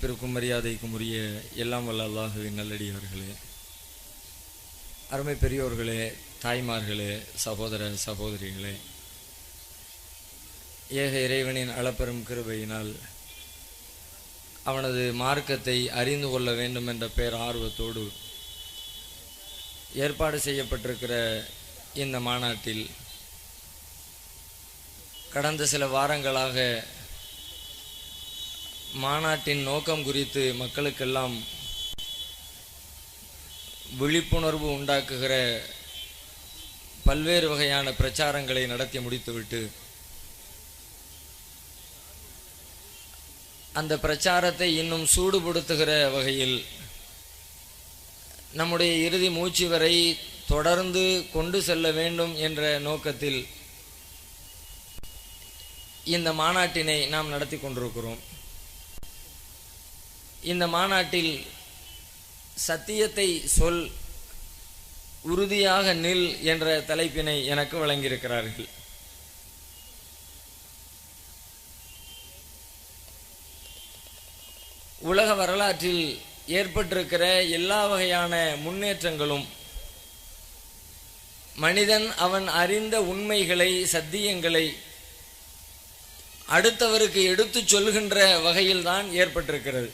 மதிப்பிற்கும் மரியாதைக்கும் உரிய எல்லாம் வல்ல அல்லாஹுவின் நல்லடியார்களே, அருமை பெரியோர்களே, தாய்மார்களே, சகோதர சகோதரிகளே, ஏக இறைவனின் அளப்பெரும் கிருபையினால் அவனது மார்க்கத்தை அறிந்து கொள்ள வேண்டும் என்ற பேர் ஆர்வத்தோடு ஏற்பாடு செய்யப்பட்டிருக்கிற இந்த மாநாட்டில் கடந்த சில வாரங்களாக மாநாட்டின் நோக்கம் குறித்து மக்களுக்கெல்லாம் விழிப்புணர்வு உண்டாக்குகிற பல்வேறு வகையான பிரச்சாரங்களை நடத்தி முடித்துவிட்டு அந்த பிரச்சாரத்தை இன்னும் சூடுபடுத்துகிற வகையில் நம்முடைய இறுதி மூச்சு வரை தொடர்ந்து கொண்டு செல்ல வேண்டும் என்ற நோக்கத்தில் இந்த மாநாட்டினை நாம் நடத்தி கொண்டிருக்கிறோம். இந்த மாநாட்டில் சத்தியத்தை சொல், உறுதியாக நில் என்ற தலைப்பினை எனக்கு வழங்கியிருக்கிறார்கள். உலக வரலாற்றில் ஏற்பட்டிருக்கிற எல்லா வகையான முன்னேற்றங்களும் மனிதன் அவன் அறிந்த உண்மைகளை, சத்தியங்களை அடுத்தவருக்கு எடுத்துச் சொல்கின்ற வகையில்தான் ஏற்பட்டிருக்கிறது.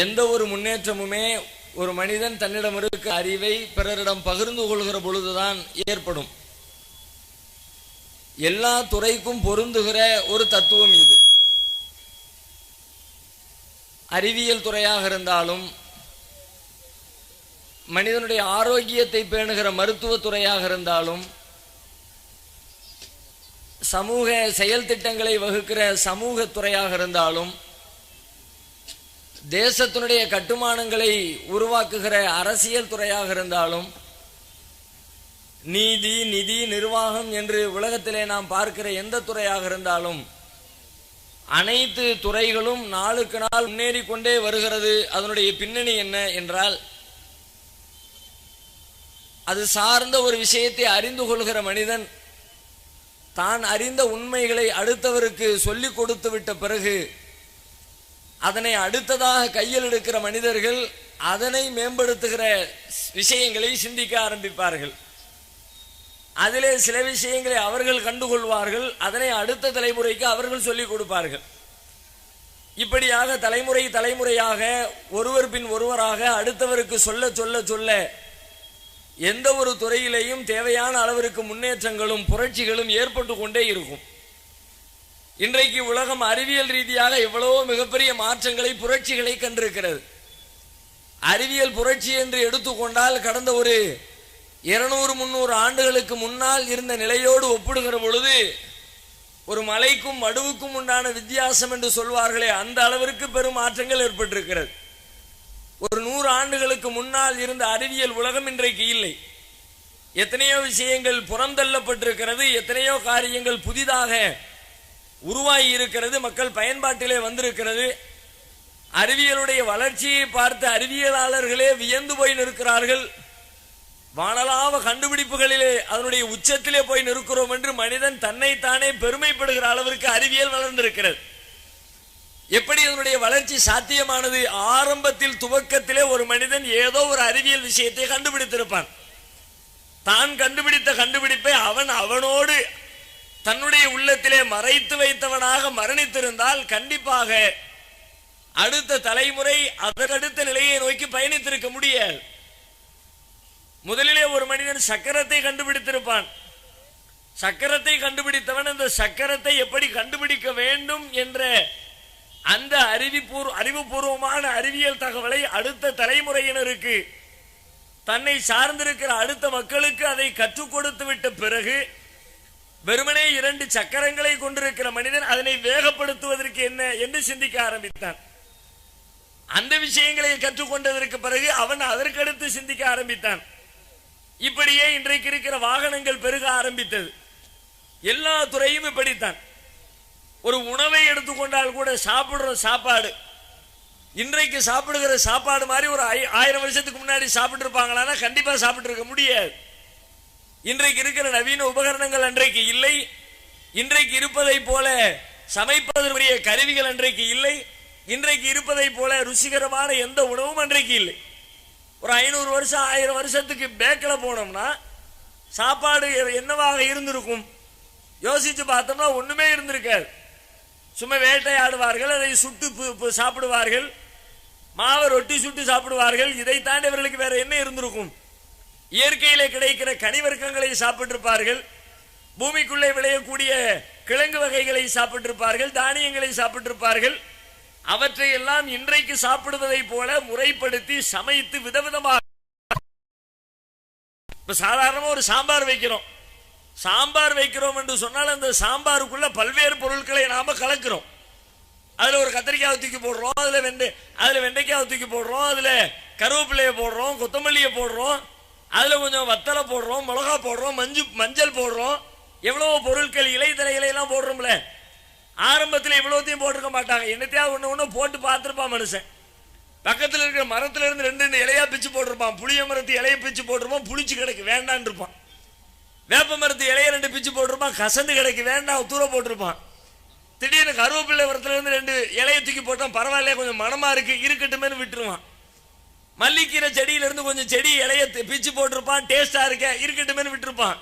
எந்த ஒரு முன்னேற்றமுமே ஒரு மனிதன் தன்னிடம் இருக்க அறிவை பிறரிடம் பகிர்ந்து கொள்கிற பொழுதுதான் ஏற்படும். எல்லா துறைக்கும் பொருந்துகிற ஒரு தத்துவம் இது. அறிவியல் துறையாக இருந்தாலும், மனிதனுடைய ஆரோக்கியத்தை பேணுகிற மருத்துவ துறையாக இருந்தாலும், சமூக செயல் திட்டங்களை வகுக்கிற சமூக துறையாக இருந்தாலும், தேசத்தினுடைய கட்டுமானங்களை உருவாக்குகிற அரசியல் துறையாக இருந்தாலும், நீதி, நிதி, நிர்வாகம் என்று உலகத்திலே நாம் பார்க்கிற எந்த துறையாக இருந்தாலும், அனைத்து துறைகளும் நாளுக்கு நாள் முன்னேறி கொண்டே வருகிறது. அதனுடைய பின்னணி என்ன என்றால், அது சார்ந்த ஒரு விஷயத்தை அறிந்து கொள்கிற மனிதன் தான் அறிந்த உண்மைகளை அடுத்தவருக்கு சொல்லிக் கொடுத்து விட்ட பிறகு அதனை அடுத்ததாக கையில் எடுக்கிற மனிதர்கள் அதனை மேம்படுத்துகிற விஷயங்களை சிந்திக்க ஆரம்பிப்பார்கள். அதிலே சில விஷயங்களை அவர்கள் கண்டுகொள்வார்கள், அதனை அடுத்த தலைமுறைக்கு அவர்கள் சொல்லிக் கொடுப்பார்கள். இப்படியாக தலைமுறையாக ஒருவர் பின் ஒருவராக அடுத்தவருக்கு சொல்ல சொல்ல சொல்ல எந்த ஒரு துறையிலேயும் தேவையான அளவிற்கு முன்னேற்றங்களும் புரட்சிகளும் ஏற்பட்டு கொண்டே இருக்கும். இன்றைக்கு உலகம் அறிவியல் ரீதியாக எவ்வளவோ மிகப்பெரிய மாற்றங்களை, புரட்சிகளை கண்டிருக்கிறது. அறிவியல் புரட்சி என்று எடுத்துக்கொண்டால் கடந்த ஒரு 200-300 ஆண்டுகளுக்கு முன்னால் இருந்த நிலையோடு ஒப்பிடுகிற பொழுது ஒரு மலைக்கும் மடுவுக்கும் உண்டான வித்தியாசம் என்று சொல்வார்களே, அந்த அளவிற்கு பெரும் மாற்றங்கள் ஏற்பட்டிருக்கிறது. ஒரு 100 ஆண்டுகளுக்கு முன்னால் இருந்த அறிவியல் உலகம் இன்றைக்கு இல்லை. எத்தனையோ விஷயங்கள் புறந்தள்ளப்பட்டிருக்கிறது, எத்தனையோ காரியங்கள் புதிதாக உருவாகி இருக்கிறது, மக்கள் பயன்பாட்டிலே வந்திருக்கிறது. அறிவியலுடைய வளர்ச்சியை பார்த்த அறிவியலாளர்களே வியந்து போய் நிற்கிறார்கள். வானலாவ கண்டுபிடிப்புகளிலே அதனுடைய உச்சத்திலே போய் நிற்கிறோம் என்று மனிதன் தன்னைத்தானே பெருமைப்படுகிற அளவிற்கு அறிவியல் வளர்ந்திருக்கிறது. எப்படி அதனுடைய வளர்ச்சி சாத்தியமானது? ஆரம்பத்தில், துவக்கத்திலே ஒரு மனிதன் ஏதோ ஒரு அறிவியல் விஷயத்தை கண்டுபிடித்திருப்பான். தான் கண்டுபிடித்த கண்டுபிடிப்பை அவனோடு தன்னுடைய உள்ளத்திலே மறைத்து வைத்தவனாக மரணித்திருந்தால் கண்டிப்பாக அடுத்த தலைமுறை அதற்கடுத்த நிலையை நோக்கி பயணித்திருக்க முடியாது. முதலிலே ஒரு மனிதன் சக்கரத்தை கண்டுபிடித்திருப்பான். சக்கரத்தை கண்டுபிடித்தவன் அந்த சக்கரத்தை எப்படி கண்டுபிடிக்க வேண்டும் என்ற அந்த அறிவுபூர்வமான அறிவியல் தகவலை அடுத்த தலைமுறையினருக்கு, தன்னை சார்ந்திருக்கிற அடுத்த மக்களுக்கு அதை கற்றுக் கொடுத்து விட்ட பிறகு வெறுமனே 2 சக்கரங்களை கொண்டிருக்கிற மனிதன் அதனை வேகப்படுத்துவதற்கு என்ன என்று சிந்திக்க ஆரம்பித்தான். அந்த விஷயங்களை கற்றுக்கொண்டதற்கு பிறகு அவன் அதற்கடுத்து சிந்திக்க ஆரம்பித்தான். இப்படியே இன்றைக்கு இருக்கிற வாகனங்கள் பெருக ஆரம்பித்தது. எல்லா துறையும் இப்படித்தான். ஒரு உணவை எடுத்துக்கொண்டால் கூட சாப்பிடுற சாப்பாடு, இன்றைக்கு சாப்பிடுகிற சாப்பாடு மாதிரி ஒரு 1000 வருஷத்துக்கு முன்னாடி சாப்பிட்டு இருப்பாங்களா? கண்டிப்பா சாப்பிட்டு இருக்க முடியாது. இன்றைக்கு இருக்கிற நவீன உபகரணங்கள் அன்றைக்கு இல்லை. இன்றைக்கு இருப்பதை போல சமைப்பதற்குரிய கருவிகள் அன்றைக்கு இல்லை. இன்றைக்கு இருப்பதை போல ருசிகரமான எந்த உணவும் அன்றைக்கு இல்லை. ஒரு 500 வருஷம் 1000 வருஷத்துக்கு பேக்கில் போனோம்னா சாப்பாடு என்னவாக இருந்திருக்கும்? யோசிச்சு பார்த்தோம்னா ஒண்ணுமே இருந்திருக்காது. சும்மா வேட்டையாடுவார்கள், அதை சுட்டு சாப்பிடுவார்கள், மாவை ரொட்டி சுட்டு சாப்பிடுவார்கள். இதை தாண்டி அவர்களுக்கு வேற என்ன இருந்திருக்கும்? இயற்கையிலே கிடைக்கிற கனிவர்க்கங்களை சாப்பிட்டிருப்பார்கள், பூமிக்குள்ளே விளையக்கூடிய கிழங்கு வகைகளை சாப்பிட்டிருப்பார்கள், தானியங்களை சாப்பிட்டிருப்பார்கள். அவற்றை எல்லாம் இன்றைக்கு சாப்பிடுவதை போல முறைப்படுத்தி சமைத்து விதவிதமாக. இப்ப சாதாரணமா ஒரு சாம்பார் வைக்கிறோம் என்று சொன்னால் அந்த சாம்பாருக்குள்ள பல்வேறு பொருட்களை நாம கலக்கிறோம். அதுல ஒரு கத்திரிக்காய் தூக்கி போடுறோம், அதுல வெண்டைக்காய் தூக்கி போடுறோம், அதுல கருவேப்பிலையை போடுறோம், கொத்தமல்லியை போடுறோம், அதுல கொஞ்சம் வத்தலை போடுறோம், மிளகா போடுறோம், மஞ்சள் போடுறோம், எவ்வளவு பொருட்கள், இலை தலைகளை எல்லாம் போடுறோம்ல. ஆரம்பத்தில் இவ்வளவுத்தையும் போட்டிருக்க மாட்டாங்க. என்னத்தையா ஒண்ணு போட்டு பார்த்திருப்பான் மனுஷன். பக்கத்தில் இருக்கிற மரத்துல இருந்து 2 இலையா பிச்சு போட்டிருப்பான். புளிய மரத்து இலையை பிச்சு போட்டிருப்பான், புளிச்சு கிடைக்கு வேண்டான் இருப்பான். வேப்ப மரத்து இலைய 2 பிச்சு போட்டிருப்பான், கசந்து கிடைக்கு வேண்டாம் தூர போட்டிருப்பான். திடீர்னு கருவேப்பிள்ளை மரத்துல இருந்து 2 இலையை தூக்கி போட்டான், பரவாயில்ல கொஞ்சம் மனமா இருக்கட்டுமே விட்டுருவான். மல்லிக்கீரை செடியில இருந்து கொஞ்சம் செடி இலைய பிச்சு போட்டிருப்பான், டேஸ்டா இருக்கட்டுமே விட்டுருப்பான்.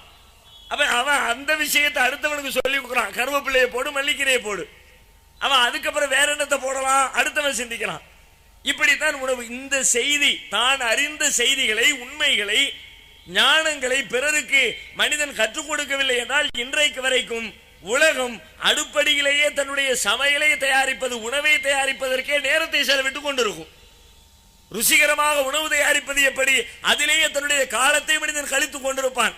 அப்ப அவன் அந்த விஷயத்தை அடுத்தவனுக்கு சொல்லி கொடுக்குறான், கருவேப்பிள்ளையை போடு, மல்லிக்கீரையை போடு. அவன் அதுக்கப்புறம் வேற என்னத்தை போடலாம் அடுத்தவன் சிந்திக்கிறான். இப்படித்தான் உணவு. இந்த செய்தி, தான் அறிந்த செய்திகளை, உண்மைகளை, ஞானங்களை பிறருக்கு மனிதன் கற்றுக் கொடுக்கவில்லை என்றால் இன்றைக்கு வரைக்கும் உலகம் அடுப்படியிலேயே தன்னுடைய சமையலை தயாரிப்பது, உணவை தயாரிப்பதற்கே நேரத்தை செலவிட்டுக் கொண்டிருக்கும். ருசிகரமாக உணவு தயாரிப்பது எப்படி, அதிலேயே தன்னுடைய காலத்தை மனிதன் கழித்துக் கொண்டிருப்பான்.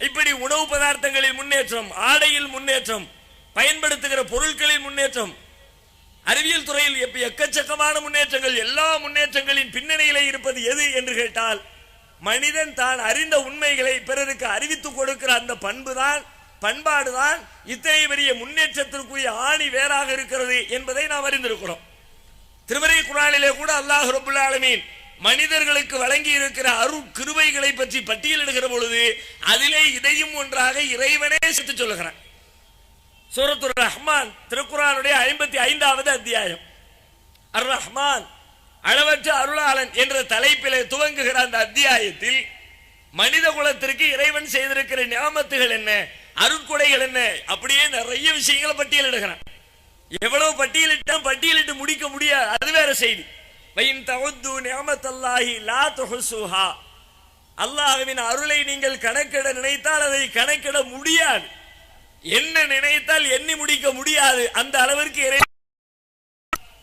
இப்படி உணவு பதார்த்தங்களில் முன்னேற்றம், ஆடையில் முன்னேற்றம், பயன்படுத்துகிற பொருட்களில் முன்னேற்றம், அறிவியல் துறையில் எக்கச்சக்கமான முன்னேற்றங்கள். எல்லா முன்னேற்றங்களின் பின்னணியிலே இருப்பது எது என்று கேட்டால் மனிதன் தான் அறிந்த உண்மைகளை பிறருக்கு அறிவித்துக் கொடுக்கிற அந்த பண்பாடுதான் இத்தனை பெரிய முன்னேற்றத்திற்குரிய ஆணி வேறாக இருக்கிறது என்பதை நாம் அறிந்திருக்கிறோம். திருமறை குர்ஆனிலே கூட அல்லாஹ் ரப்பல் ஆலமீன் மனிதர்களுக்கு வழங்கி இருக்கிற அருள் கிருபைகளை பற்றி பட்டியலிடுகிற பொழுது அதிலே இதையும் ஒன்றாக இறைவனே சேர்த்து சொல்லுகிறான். சூரத்துர் ரஹ்மான் திருக்குர்ஆனுடைய 55வது அத்தியாயம். அர் ரஹ்மான் அளவற்ற அருளாளன் என்ற தலைப்பிலே துவங்குகிற அந்த அத்தியாயத்தில் மனித குலத்திற்கு இறைவன் செய்திருக்கிற நியாமத்துகள் என்ன, அருட்கொடைகள் என்ன, அப்படியே நிறைய விஷயங்களை பட்டியலிடுகிறான். எவ்வளவு பட்டியலிட்டு முடிக்க முடியாது, அது வேற செய்தி. அல்லாஹ்வின் அருளை நீங்கள் கணக்கிட நினைத்தால் அதை கணக்கிட முடியாது. என்ன நினைத்தால் எண்ணி முடிக்க முடியாது. அந்த அளவிற்கு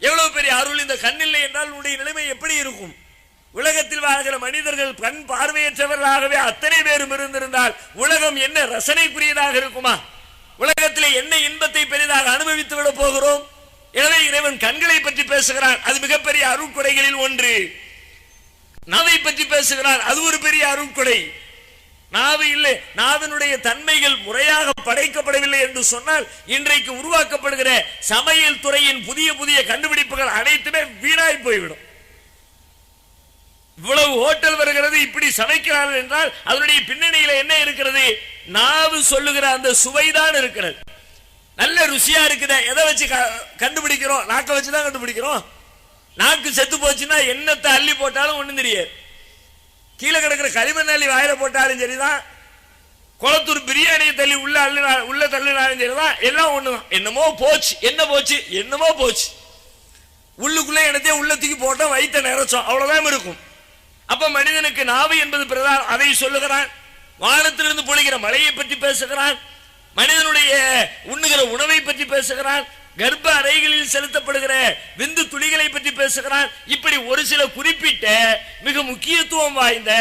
எவ்வளவு பெரிய அருள் இந்த கண்ணில்லை என்றால் உன்னுடைய நிலைமை எப்படி இருக்கும்? உலகத்தில் வாழ்கிற மனிதர்கள் கண் பார்வையற்றவர்களாகவே அத்தனை பேரும் இருந்திருந்தால் உலகம் என்ன ரசனைக்குரியதாக இருக்குமா? உலகத்திலே என்ன இன்பத்தை பெரிதாக அனுபவித்து விட போகிறோம்? எனவே இறைவன் கண்களை பற்றி பேசுகிறான், அது மிகப்பெரிய அருட்கொடைகளில் ஒன்று. நாவை பற்றி பேசுகிறான், அது ஒரு பெரிய அருட்கொடை. நாவு இல்லை, நாவினுடைய தன்மைகள் முறையாக படைக்கப்படவில்லை என்று சொன்னால் இன்றைக்கு உருவாக்கப்படுகிற சமையல் துறையின் புதிய புதிய கண்டுபிடிப்புகள் அனைத்துமே வீணாய் போய்விடும். இவ்வளவு ஹோட்டல் வருகிறது, இப்படி சமைக்கிறார்கள் என்றால் அதனுடைய பின்னணியில என்ன இருக்கிறது? நாவு சொல்லுகிற அந்த சுவைதான் இருக்கிறது. நல்ல ருசியா இருக்குத, எதை வச்சு கண்டுபிடிக்கிறோம்? நாக்கை வச்சுதான் கண்டுபிடிக்கிறோம். நாக்கு செத்து போச்சுன்னா என்னத்தை அள்ளி போட்டாலும் ஒண்ணும் தெரியாது. கீழே கிடக்கிற களிமண் அள்ளி வாயில போட்டாலும் சரிதான், குளத்தூர் பிரியாணியை தள்ளி உள்ள தள்ளினாலும் சரிதான், எல்லாம் ஒண்ணுதான். என்னமோ போச்சு, என்னமோ போச்சு. உள்ளுக்குள்ள என்னத்தையும் உள்ளத்துக்கு போட்டோம், வயிற்ற நிறைச்சோம், அவ்வளவுதான் இருக்கும். அப்ப மனிதனுக்கு நாவு என்பது பிரதானம். அதை சொல்லுகிறான். வானத்திலிருந்து பொழிகிற மழையை பற்றி பேசுகிறான், மனிதனுடைய உண்ணுகிற உணவை பற்றி பேசுகிறான், கர்ப்ப அறைகளில் செலுத்தப்படுகிற விந்து துளிகளை பற்றி பேசுகிறான். இப்படி ஒரு சில குறிப்பிட்ட மிக முக்கியத்துவம் வாய்ந்த,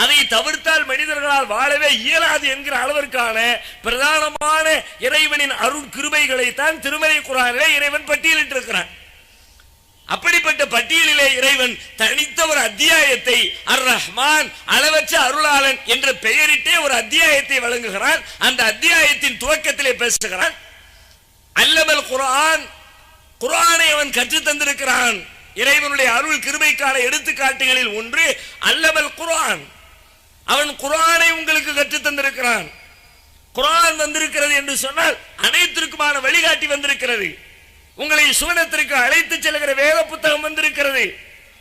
அதை தவிர்த்தால் மனிதர்களால் வாழவே இயலாது என்கிற அளவிற்கான பிரதானமான இறைவனின் அருள் கிருபைகளை தான் திருமறை குர்ஆனிலே இறைவன் பட்டியலிட்டிருக்கிறான். அப்படிப்பட்ட பட்டியலிலே இறைவன் தனித்த ஒரு அத்தியாயத்தை, அர் ரஹ்மான் அளவற்ற அருளாளன் என்ற பெயரிட்டே ஒரு அத்தியாயத்தை வழங்குகிறான். அந்த அத்தியாயத்தின் துவக்கத்திலே பேசுகிறான், அல்லமல் குர்ஆன், குர்ஆனை அவன் கற்றுத் தந்திருக்கிறான். இறைவனுடைய அருள் கிருபைக்கான எடுத்துக்காட்டுகளில் ஒன்று அல்லமல் குர்ஆன். அவன் குர்ஆனை உங்களுக்கு கற்றுத் தந்திருக்கிறான். குர்ஆன் வந்திருக்கிறது என்று சொன்னால் அனைத்திற்குமான வழிகாட்டி வந்திருக்கிறது. உங்களை சுவனத்திற்கு அழைத்து செல்கிற வேத புத்தகம் வந்திருக்கிறது.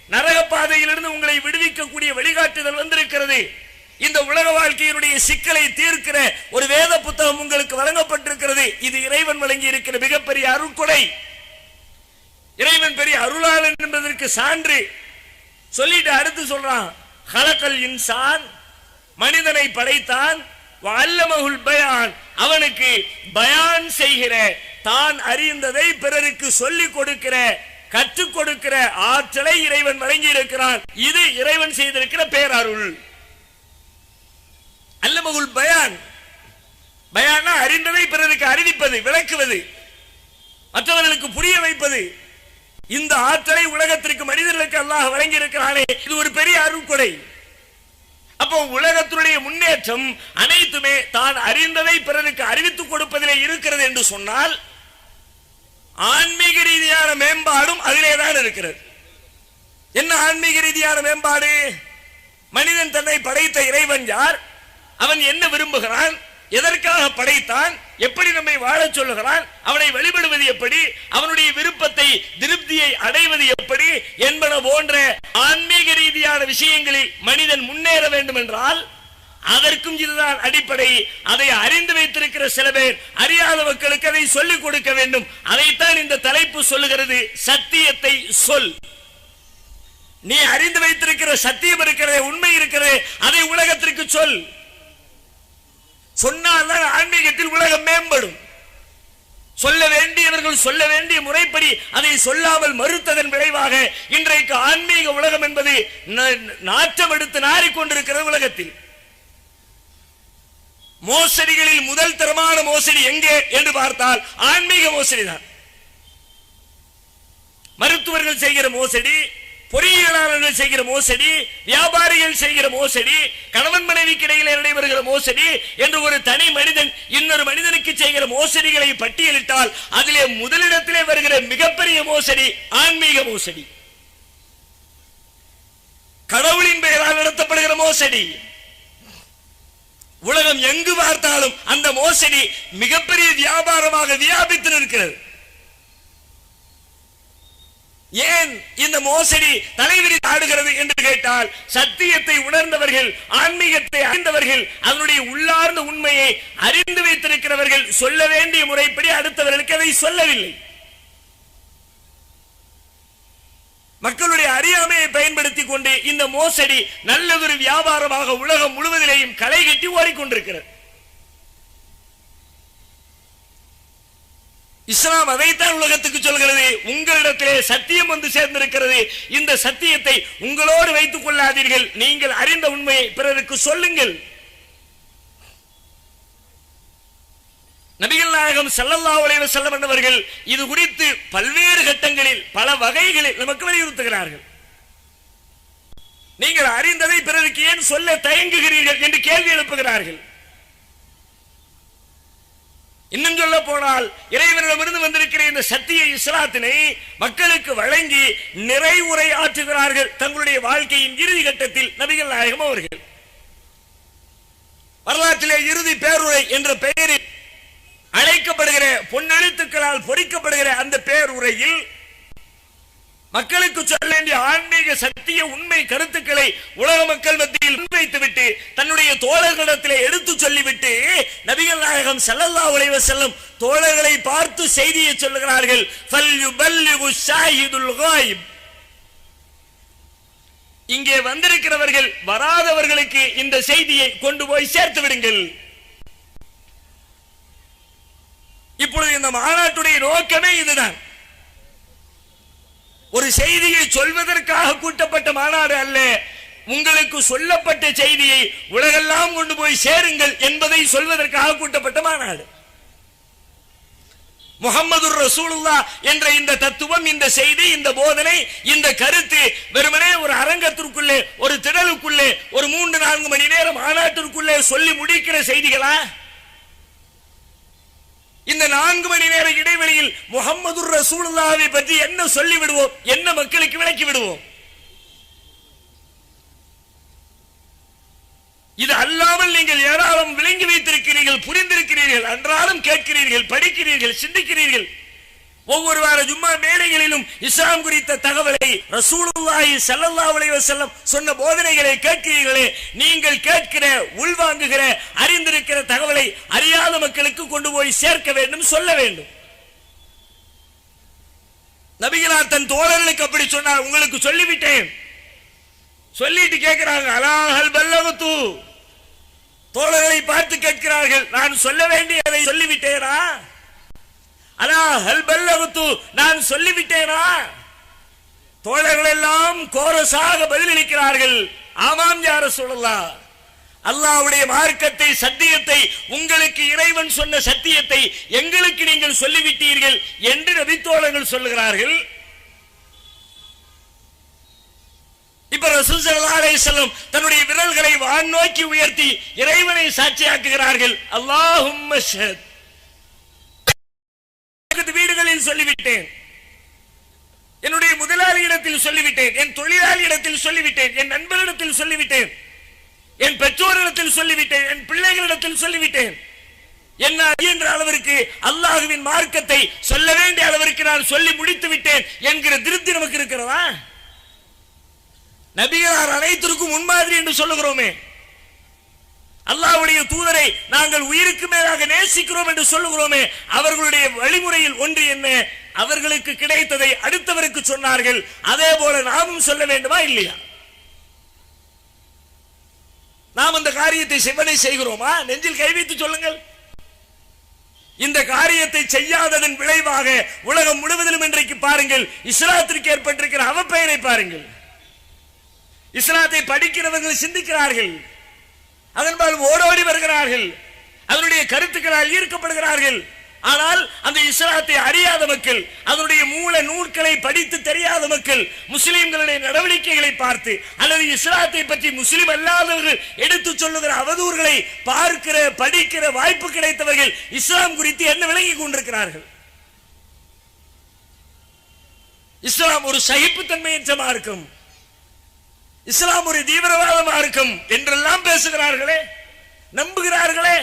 நரக பாதையிலிருந்து உங்களை விடுவிக்கக்கூடிய வழிகாட்டுதல் வந்திருக்கிறது. இந்த உலக வாழ்க்கையினுடைய சிக்கலை தீர்க்கிற ஒரு வேத புத்தகம் உங்களுக்கு வழங்கப்பட்டிருக்கிறது. இது இறைவன் வழங்கி இருக்கிற மிகப்பெரிய அருட்கொடை. இறைவன் பெரிய அருளாளன் என்பதற்கு சான்று சொல்லிட்டு அடுத்து சொல்றான், ஹலக்கல் இன்சான், மனிதனை படைத்தான், வல்லமஹுல் பயான், அவனுக்கு பயான் செய்கிற, தான் அறிந்ததை பிறருக்கு சொல்லிக் கொடுக்கிற, கற்றுக் கொடுக்கிற ஆற்றலை இறைவன் வழங்கி இருக்கிறான். இது இறைவன் செய்திருக்கிற பேரருள். அல்லமஹுல் பயான், பயானா அறிந்ததை பிறருக்கு அறிவிப்பது, விளக்குவது, மற்றவர்களுக்கு புரிய வைப்பது. இந்த ஆற்றலை உலகத்திற்கு மனிதர்களுக்கு அல்லாஹ் வழங்கி இருக்கிறானே, இது ஒரு பெரிய அருட்கொடை. அப்போ உலகத்தினுடைய முன்னேற்றம் அனைத்துமே தான் அறிந்ததை பிறருக்கு அறிவித்துக் கொடுப்பதிலே இருக்கிறது என்று சொன்னால், ஆன்மீக ரீதியான மேம்பாடும் அதிலேதான் இருக்கிறது. என்ன ஆன்மீக ரீதியான மேம்பாடு? மனிதன் தன்னை படைத்த இறைவன் யார், அவன் என்ன விரும்புகிறான், எதற்காக படைத்தான், எப்படி நம்மை வாழச் சொல்லுகிறான், அவனை வழிபடுவது எப்படி, அவனுடைய விருப்பத்தை திருப்தியை அடைவது எப்படி என்பன போன்ற ஆன்மீக ரீதியான விஷயங்களில் மனிதன் முன்னேற வேண்டும் என்றால் அதற்கும் இதுதான் அடிப்படை. அதை அறிந்து வைத்திருக்கிற சில பேர் அறியாத மக்களுக்கு அதை சொல்லிக் கொடுக்க வேண்டும். அதைத்தான் இந்த தலைப்பு சொல்லுகிறது, சத்தியத்தை சொல். நீ அறிந்து வைத்திருக்கிற சத்தியம் இருக்கிறது, உண்மை இருக்கிறது, அதை உலகத்திற்கு சொல். சொன்னால்தான் ஆன்மீகத்தில் உலகம் மேம்படும். சொல்ல வேண்டியவர்கள் சொல்ல வேண்டிய முறைப்படி அதை சொல்லாமல் மறுத்ததன் விளைவாக இன்றைக்கு ஆன்மீக உலகம் என்பது நாற்றம் எடுத்து நாறிக்கொண்டிருக்கிறது. உலகத்தில் மோசடிகளில் முதல் தரமான மோசடி எங்கே என்று பார்த்தால் ஆன்மீக மோசடி தான். மருத்துவர்கள் செய்கிற மோசடி, பொறியியலாளர்கள் செய்கிற மோசடி, வியாபாரிகள் செய்கிற மோசடி, கணவன் மனைவிக்கு இடையில் நடைபெறுகிற மோசடி என்று ஒரு தனி மனிதன் இன்னொரு மனிதனுக்கு செய்கிற மோசடிகளை பட்டியலிட்டால் அதிலே முதலிடத்திலே வருகிற மிகப்பெரிய மோசடி ஆன்மீக மோசடி. கடவுளின் பெயரால் நடத்தப்படுகிற மோசடி. உலகம் எங்கு பார்த்தாலும் அந்த மோசடி மிகப்பெரிய வியாபாரமாக வியாபித்து இருக்கிறது. ஏன் இந்த மோசடி தலைவிரி ஆடுகிறது என்று கேட்டால், சத்தியத்தை உணர்ந்தவர்கள், ஆன்மீகத்தை அறிந்தவர்கள், அதனுடைய உள்ளார்ந்த உண்மையை அறிந்து வைத்திருக்கிறவர்கள் சொல்ல வேண்டிய முறைப்படி அடுத்தவர்களுக்கு அதை சொல்லவில்லை. மக்களுடைய அறியாமையை பயன்படுத்திக் கொண்டு இந்த மோசடி நல்லதொரு வியாபாரமாக உலகம் முழுவதிலேயும் களை கட்டி ஓடிக்கொண்டிருக்கிறது. இஸ்லாம் அதைத்தான் உலகத்துக்கு சொல்கிறது, உங்களிடத்திலே சத்தியம் வந்து சேர்ந்திருக்கிறது, இந்த சத்தியத்தை உங்களோடு வைத்துக் கொள்ளாதீர்கள், நீங்கள் அறிந்த உண்மையை பிறருக்கு சொல்லுங்கள். நபிகள் நாயகம் ஸல்லல்லாஹு அலைஹி வஸல்லம் என்பவர்கள் இது குறித்து பல்வேறு கட்டங்களில் பல வகைகளில் நமக்கு வலியுறுத்துகிறார்கள். நீங்கள் அறிந்ததை பிறருக்கு ஏன் சொல்ல தயங்குகிறீர்கள் என்று கேள்வி எழுப்புகிறார்கள். இன்னும் சொல்ல போனால், இறைவனிடமிருந்து வந்திருக்கிற இந்த சத்திய இஸ்லாத்தினை மக்களுக்கு வழங்கி நிறைவுரை ஆற்றுகிறார்கள் தங்களுடைய வாழ்க்கையின் இறுதி கட்டத்தில் நபிகள் நாயகம் அவர்கள். வரலாற்றிலே இறுதி பேருரை என்ற பெயரில் அழைக்கப்படுகிற பொன்னெழுத்துக்களால் பொறிக்கப்படுகிற அந்த பேருரையில் மக்களுக்கு சொல்ல வேண்டிய ஆன்மீக சத்திய உண்மை கருத்துக்களை உலக மக்கள் மத்தியில் முன்வைத்துவிட்டு தன்னுடைய தோழர்களிடத்திலே எடுத்து சொல்லிவிட்டு நபிகள் நாயகம் ஸல்லல்லாஹு அலைஹி வஸல்லம் தோழர்களை பார்த்து செய்தியை சொல்லுகிறார்கள். ஃபல்யுபல்லிகு ஷாஹிதுல் காயிப், இங்கே வந்திருக்கிறவர்கள் வராதவர்களுக்கு இந்த செய்தியை கொண்டு போய் சேர்த்து விடுங்கள். இப்பொழுது இந்த மாநாட்டுடைய நோக்கமே இதுதான். ஒரு செய்தியை சொல்வதற்காக கூட்டப்பட்ட மாநாடு அல்ல, உங்களுக்கு சொல்லப்பட்ட செய்தியை உலகெல்லாம் கொண்டு போய் சேருங்கள் என்பதை சொல்வதற்காக கூட்டப்பட்ட மாநாடு. முஹம்மதுர் ரசூலுல்லாஹ் என்ற இந்த தத்துவம், இந்த செய்தி, இந்த போதனை, இந்த கருத்து வெறுமனே ஒரு அரங்கத்திற்குள்ளே, ஒரு திடலுக்குள்ளே, ஒரு 3-4 மணி நேரம் மாநாட்டிற்குள்ளே சொல்லி முடிக்கிற செய்திகளா? இந்த 4 மணி நேர இடைவெளியில் முஹம்மதுர் ரசூலுல்லாஹ்வை பற்றி என்ன சொல்லி விடுவோம், என்ன மக்களுக்கு விளக்கி விடுவோம்? இது அல்லாமல் நீங்கள் ஏராளம் விளங்கி வைத்திருக்கிறீர்கள், புரிந்திருக்கிறீர்கள், அன்றாடம் கேட்கிறீர்கள், படிக்கிறீர்கள், சிந்திக்கிறீர்கள். ஒவ்வொரு வார ஜும்மா மேடைகளிலும் இஸ்லாம் குறித்த தகவலை ரசூலுல்லாஹி ஸல்லல்லாஹு அலைஹி வஸல்லம் சொன்ன போதனைகளை கேட்கிறீர்களே, நீங்கள் கேட்கிற, உள்வாங்குகிற, அறிந்திருக்கிற தகவலை அறியாத மக்களுக்கு கொண்டு போய் சேர்க்க வேண்டும், சொல்ல வேண்டும். நபிகளார் தன் தோழர்களுக்கு அப்படி சொன்னார். உங்களுக்கு சொல்லிவிட்டேன். சொல்லிட்டு கேட்கிறாங்க, அலாஹல் பல்லகத்து. தோழர்களை பார்த்து கேட்கிறார்கள், நான் சொல்ல வேண்டியதை சொல்லிவிட்டேனா? அலாஹல் பல்லகத்து, நான் சொல்லிவிட்டேனா? தோழர்கள் எல்லாம் கோரஸாக பதிலளிக்கிறார்கள், ஆமாம் யா ரசூலல்லாஹ், அல்லாஹ்வுடைய மார்க்கத்தை, சத்தியத்தை, உங்களுக்கு இறைவன் சொன்ன சத்தியத்தை எங்களுக்கு நீங்கள் சொல்லிவிட்டீர்கள் என்று நபி தோழர்கள் சொல்லுகிறார்கள். இப்ப ரசூல் ஸல்லல்லாஹு அலைஹி வஸல்லம் தன்னுடைய விரல்களை வான் நோக்கி உயர்த்தி இறைவனை சாட்சியாக்குகிறார்கள். அல்லாஹும்ம ஷஹத், வீடுகளில் சொல்லிவிட்டேன், என்னுடைய முதலாளியிடத்தில் சொல்லிவிட்டேன், என் தொழிலாளியிடத்தில் சொல்லிவிட்டேன், என் நண்பரிடத்தில் சொல்லிவிட்டேன், என் பெற்றோரிடத்தில் சொல்லிவிட்டேன், என் பிள்ளைகளிடத்தில் சொல்லிவிட்டேன். என்ன என்ற அளவிற்கு அல்லாஹ்வின் மார்க்கத்தை சொல்ல வேண்டிய அளவிற்கு நான் சொல்லி முடித்து விட்டேன் என்கிற திருப்தி நமக்கு இருக்கிறதா? நபிகளார் அனைத்திற்கும் முன்மாதிரி என்று சொல்லுகிறோமே, அல்லாஹ்வுடைய தூதரை நாங்கள் உயிருக்கு மேலாக நேசிக்கிறோம் என்று சொல்லுகிறோமே, அவர்களுடைய வழிமுறையில் ஒன்று என்ன? அவர்களுக்கு கிடைத்ததை அடுத்தவருக்கு சொன்னார்கள். அதே போல நாமும் சொல்ல வேண்டுமா இல்லையா? நாம் அந்த காரியத்தை செவ்வனை செய்கிறோமா? நெஞ்சில் கை வைத்து சொல்லுங்கள். இந்த காரியத்தை செய்யாததன் விளைவாக உலகம் முழுவதிலும் இன்றைக்கு பாருங்கள், இஸ்லாத்திற்கு ஏற்பட்டிருக்கிற அவப்பெயரை பாருங்கள். இஸ்லாத்தை படிக்கிறவர்கள் சிந்திக்கிறார்கள், அதன்பால் ஓடோடி வருகிறார்கள், அதனுடைய கருத்துக்களால் ஈர்க்கப்படுகிறார்கள். ஆனால் அந்த இஸ்லாத்தை அறியாத மக்கள், அதனுடைய மூல நூல்களை படித்து தெரியாத மக்கள், முஸ்லிம்களுடைய நடவடிக்கைகளை பார்த்து அல்லது இஸ்லாத்தை பற்றி முஸ்லிம் அல்லாதவர்கள் எடுத்து சொல்லுகிற அவதூறுகளை பார்க்கிற, படிக்கிற வாய்ப்பு கிடைத்தவர்கள் இஸ்லாம் குறித்து என்ன விளங்கிக் கொண்டிருக்கிறார்கள்? இஸ்லாம் ஒரு சகிப்புத்தன்மையற்ற மார்க்கம், இஸ்லாம் ஒரு தீவிரவாத மார்க்கம் என்றெல்லாம் பேசுகிறார்களே, நம்புகிறார்களே.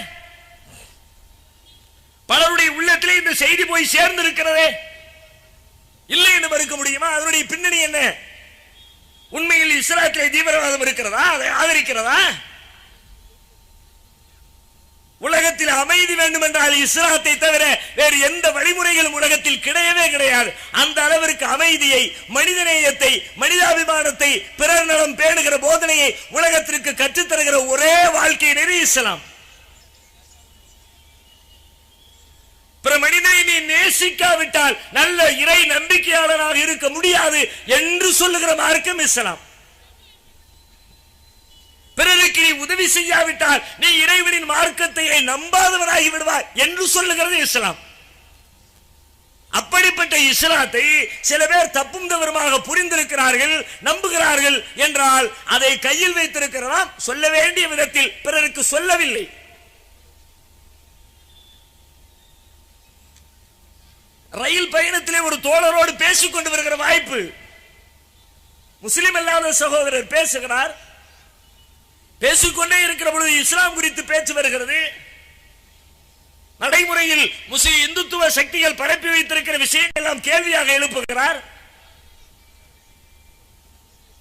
பலருடைய உள்ளத்திலே இந்த செய்தி போய் சேர்ந்து இருக்கிறதே, இல்லை என்று மறுக்க முடியுமா? அதனுடைய பின்னணி என்ன? உண்மையில் இஸ்லாத்திலே தீவிரவாதம் இருக்கிறதா? அதை ஆதரிக்கிறதா? உலகத்தில் அமைதி வேண்டும் என்றால் இஸ்லாத்தை தவிர வேறு எந்த வழிமுறைகளும் உலகத்தில் கிடையவே கிடையாது. அந்த அளவிற்கு அமைதியை, மனிதநேயத்தை, மனிதாபிமானத்தை, பிறர் நலம் பேணுகிற போதனையை உலகத்திற்கு கற்றுத்தருகிற ஒரே வாழ்க்கை நெறி இஸ்லாம். பிற மனிதனை நீ நேசிக்காவிட்டால் நல்ல இறை நம்பிக்கையாளராக இருக்க முடியாது என்று சொல்லுகிற மார்க்கம் இஸ்லாம். பிறருக்கு நீ உதவி செய்யாவிட்டால் நீ இறைவனின் மார்க்கத்தை நம்பாதவராகி விடுவார் என்று சொல்லுகிறது இஸ்லாம். அப்படிப்பட்ட இஸ்லாத்தை சில பேர் தப்பும் தவறுமாக புரிந்திருக்கிறார்கள், நம்புகிறார்கள் என்றால் அதை கையில் வைத்திருக்கிறதாம், சொல்ல வேண்டிய விதத்தில் பிறருக்கு சொல்லவில்லை. ரயில் பயணத்திலே ஒரு தோழரோடு பேசிக் கொண்டு வருகிற வாய்ப்பு, முஸ்லிம் அல்லாத சகோதரர் பேசுகிறார். பேசிக்கொண்டே இருக்கிற பொழுது இஸ்லாம் குறித்து பேச்சு வருகிறது. நடைமுறையில் முஸ்லிம் இந்துத்துவ சக்திகள் பரப்பி வைத்திருக்கிற விஷயங்கள் எல்லாம் கேள்வியாக எழுப்புகிறார்.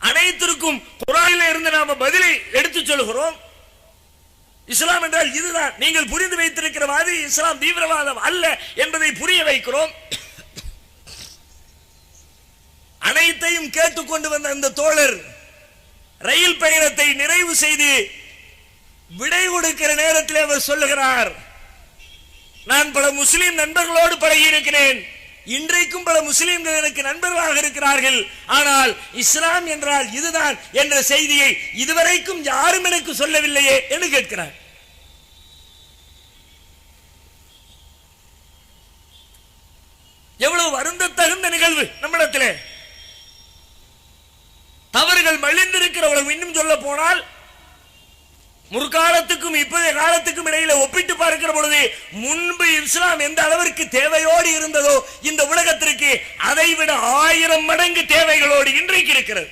அனைத்திற்கும் குர்ஆனில் இருந்து நாம பதிலை எடுத்து சொல்கிறோம். இஸ்லாம் என்றால் இதுதான், நீங்கள் புரிந்து வைத்திருக்கிற மாதிரி இஸ்லாம் தீவிரவாதம் அல்ல என்பதை புரிய வைக்கிறோம். அனைத்தையும் கேட்டுக்கொண்டு வந்த அந்த தோழர் ரயில் பயணத்தை நிறைவு செய்து விடை கொடுக்கிற நேரத்தில் அவர் சொல்லுகிறார், நான் பல முஸ்லிம் நண்பர்களோடு பழகி இருக்கிறேன், இன்றைக்கும் பல முஸ்லிம்கள் எனக்கு நண்பர்களாக இருக்கிறார்கள், ஆனால் இஸ்லாம் என்றால் இதுதான் என்ற செய்தியை இதுவரைக்கும் யாரும் எனக்கு சொல்லவில்லையே என்று கேட்கிறார். எவ்வளவு வருந்த தகுந்த நிகழ்வு நம்மிடத்திலே. தவறுகள் மலிந்திருக்கிறவர்கள், இன்னும் சொல்ல போனால் முற்காலத்துக்கும் இப்போதைய காலத்துக்கும் இடையில ஒப்பிட்டு பார்க்கிற பொழுது முன்பு இஸ்லாம் எந்த அளவிற்கு தேவையோடு இருந்ததோ இந்த உலகத்திற்கு அதைவிட 1000 மடங்கு தேவைகளோடு இன்றைக்கு இருக்கிறது.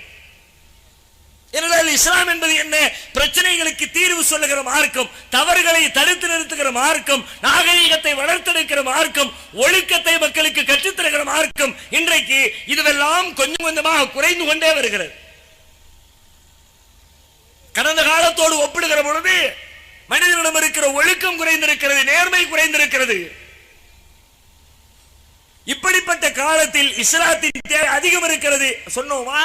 ஏனென்றால் இஸ்லாம் என்பது என்ன? பிரச்சனைகளுக்கு தீர்வு சொல்லுகிற மார்க்கம், தவறுகளை தடுத்து நிறுத்துகிற மார்க்கம், நாகரிகத்தை வளர்த்தெடுக்கிற மார்க்கம், ஒழுக்கத்தை மக்களுக்கு கற்றுத்தருகிற மார்க்கம். இன்றைக்கு இதுவெல்லாம் கொஞ்சம் கொஞ்சமாக குறைந்து கொண்டே வருகிறது. கடந்த காலத்தோடு ஒப்பிடுகிற பொழுது மனிதனிடம் இருக்கிற ஒழுக்கம் குறைந்திருக்கிறது, நேர்மை குறைந்திருக்கிறது. இப்படிப்பட்ட காலத்தில் இஸ்லாத்தின் தேவை அதிகம் இருக்கிறது. சொன்னோமா?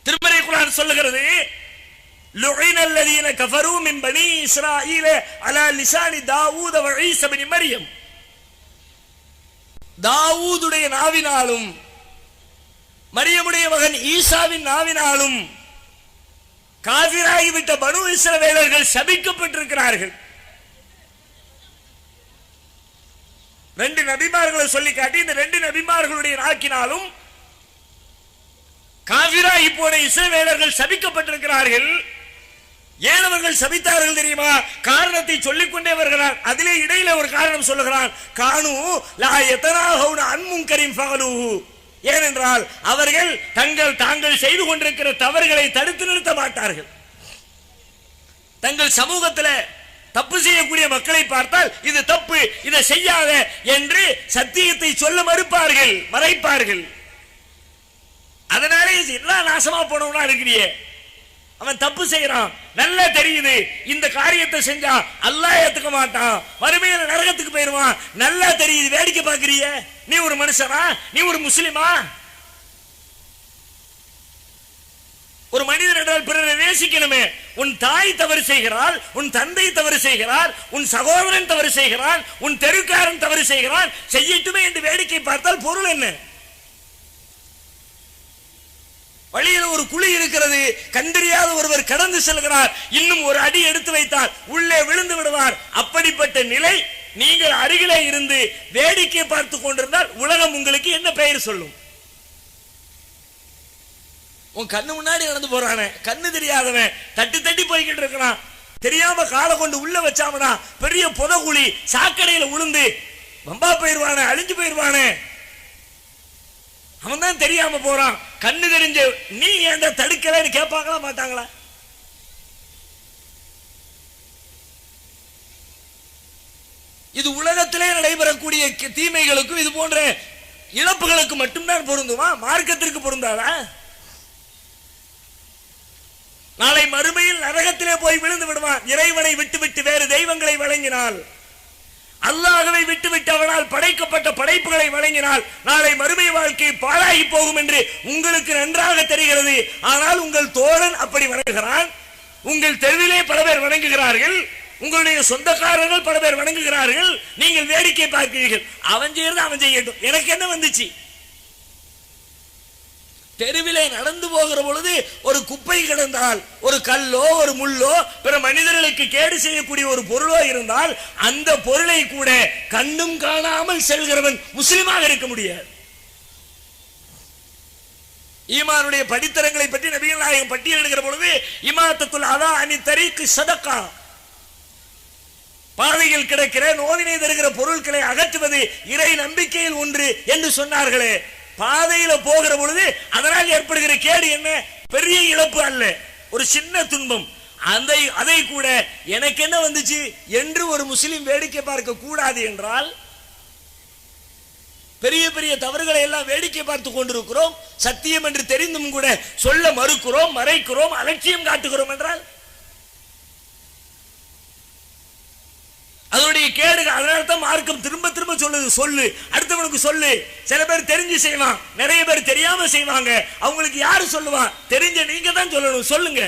திருமறை குர்ஆன் சொல்லுகிறது, லுஇனல் லதீன கஃபரூ மின் பனி இஸ்ராயீல அலா லிசானி தாவூத வ ஈஸா இப்னு மரியம். தாவூதுடைய நாவினாலும் மரியமுடைய மகன் ஈசாவின் நாவினாலும் காஃபிராகிவிட்ட பனு இஸ்ரவேலர்கள் சபிக்கப்பட்டிருக்கிறார்கள். ரெண்டு நபிமார்களை சொல்லி காட்டி இந்த ரெண்டு நபிமார்களுடைய நாக்கினாலும் காஃபிராகி போன இஸ்ரவேலர்கள் சபிக்கப்பட்டிருக்கிறார்கள். ஏன் அவர்கள் சபித்தார்கள் தெரியுமா? காரணத்தை சொல்லிக் கொண்டே வருகிறார். அதிலே இடையில ஒரு காரணம் சொல்லுகிறான், கானு லா யதனாஹுன அன் முன்கரின் ஃபஅலூஹு. ஏனென்றால் அவர்கள் தாங்கள் செய்து கொண்டிருக்கிற தவறுகளை தடுத்து நிறுத்த மாட்டார்கள். தங்கள் சமூகத்தில் தப்பு செய்யக்கூடிய மக்களை பார்த்தால் இது தப்பு, இதை செய்யாத என்று சத்தியத்தை சொல்ல மறுப்பார்கள், மறைப்பார்கள். அதனாலே எல்லாம் நாசமா போனவனா இருக்கிறியே, அவன் தப்பு செய்யறான், நல்லா தெரியுது, இந்த காரியத்தை செஞ்சா அல்லாஹ் ஏத்துக்க மாட்டான், மறுமையில நரகத்துக்கு போயிருவான், நல்லா தெரியுது, வேடிக்கை பார்க்கிறிய, நீ ஒரு மனுஷனா? நீ ஒரு முஸ்லிமா? ஒரு மனிதன் என்றால் பிறரை நேசிக்கணுமே. உன் தாய் தவறு செய்கிறாள், உன் தந்தை தவறு செய்கிறார், உன் சகோதரன் தவறு செய்கிறான், உன் தெருக்காரன் தவறு செய்கிறான், செய்யட்டுமே என்று வேடிக்கை பார்த்தால் பொருள் என்ன? வழியில் ஒரு குழி இருக்கிறது, கண்டறியாத ஒருவர் கடந்து செல்கிறார், இன்னும் ஒரு அடி எடுத்து வைத்தால் உள்ளே விழுந்து விடுவார். அப்படிப்பட்ட நிலை நீங்கள் அருகிலே இருந்து வேடிக்கை பார்த்து கொண்டிருந்தால் உலகம் உங்களுக்கு என்ன பெயர் சொல்லும்? உன் கண்ணு முன்னாடி நடந்து போறானே, கண்ணு தெரியாதவன் தட்டி தட்டி போய்கிட்டு இருக்கிறான், தெரியாம காலை கொண்டு உள்ள வச்சாமனா பெரிய புதகுழி, சாக்கடையில உளுந்து வம்பா போயிருவானே, அழிஞ்சு போயிருவானே, அவன் தான் தெரியாம போறான். கண்ணு தெரிஞ்ச நீ ஏன் தடுக்கலன்னு கேட்பாங்களா மாட்டாங்களா? இது உலகத்திலே நடைபெறக்கூடிய தீமைகளுக்கும் இது போன்ற இழப்புகளுக்கு மட்டும்தான் பொருந்துமா? மார்க்கத்திற்கு பொருந்தாதா? நாளை மறுமையில் நரகத்திலே போய் விழுந்து விடுவான். இறைவனை விட்டுவிட்டு வேறு தெய்வங்களை வழங்கினால், அல்லாஹ்வை விட்டுவிட்டு அவனால் படைக்கப்பட்ட படைப்புகளை வழங்கினால் நாளை மறுமை வாழ்க்கை பாழாகி போகும் என்று உங்களுக்கு நன்றாக தெரிகிறது. ஆனால் உங்கள் தோழன் அப்படி வணங்குகிறான், உங்கள் தெருவிலே பல பேர் வணங்குகிறார்கள், உங்களுடைய சொந்தக்காரர்கள் பல பேர் வணங்குகிறார்கள், நீங்கள் வேடிக்கை பார்க்கிறீர்கள். அவன் செய்யறது அவன் செய்யட்டும், எனக்கு என்ன வந்துச்சு? தெருவிலே நடந்து போகிற பொழுது ஒரு குப்பை கிடந்தால், ஒரு கல்லோ ஒரு முள்ளோ பிற மனிதர்களுக்கு கேடு செய்யக்கூடிய ஒரு பொருளோ இருந்தால் அந்த பொருளை கூட கண்ணும் காணாமல் செல்கிறவன் முஸ்லிமாக இருக்க முடியாது. ஈமானுடைய படித்தரங்களை பற்றி நபிகள் நாயகம் பட்டியலிடுகிற பொழுது இமாத்தத்துல் அதா அனி தரீக் சதகா, பாதையில் கிடக்கிற நோவினை தருகிற பொருட்களை அகற்றுவது இறை நம்பிக்கையில் ஒன்று என்று சொன்னார்களே. பாதையில போகிற பொழுது அதனால் ஏற்படுகிற கேடு என்ன? பெரிய இழப்பு அல்ல, ஒரு சின்ன துன்பம். அதை கூட எனக்கு என்ன வந்துச்சு என்று ஒரு முஸ்லிம் வேடிக்கை பார்க்க கூடாது என்றால், பெரிய பெரிய தவறுகளை எல்லாம் வேடிக்கை பார்த்து கொண்டிருக்கிறோம், சத்தியம் என்று தெரிந்தும் கூட சொல்ல மறுக்கிறோம், மறைக்கிறோம், அலட்சியம் காட்டுகிறோம் என்றால் அதனுடைய கேடுகள். அதனால தான் மார்க்கம் திரும்ப திரும்ப சொல்லுது, சொல்லு, அடுத்தவனுக்கு சொல்லு. சில பேர் தெரிஞ்சு செய்வான், நிறைய பேர் தெரியாம செய்வாங்க. அவங்களுக்கு யாரு சொல்லுவான்? தெரிஞ்ச நீங்க தான் சொல்லணும், சொல்லுங்க.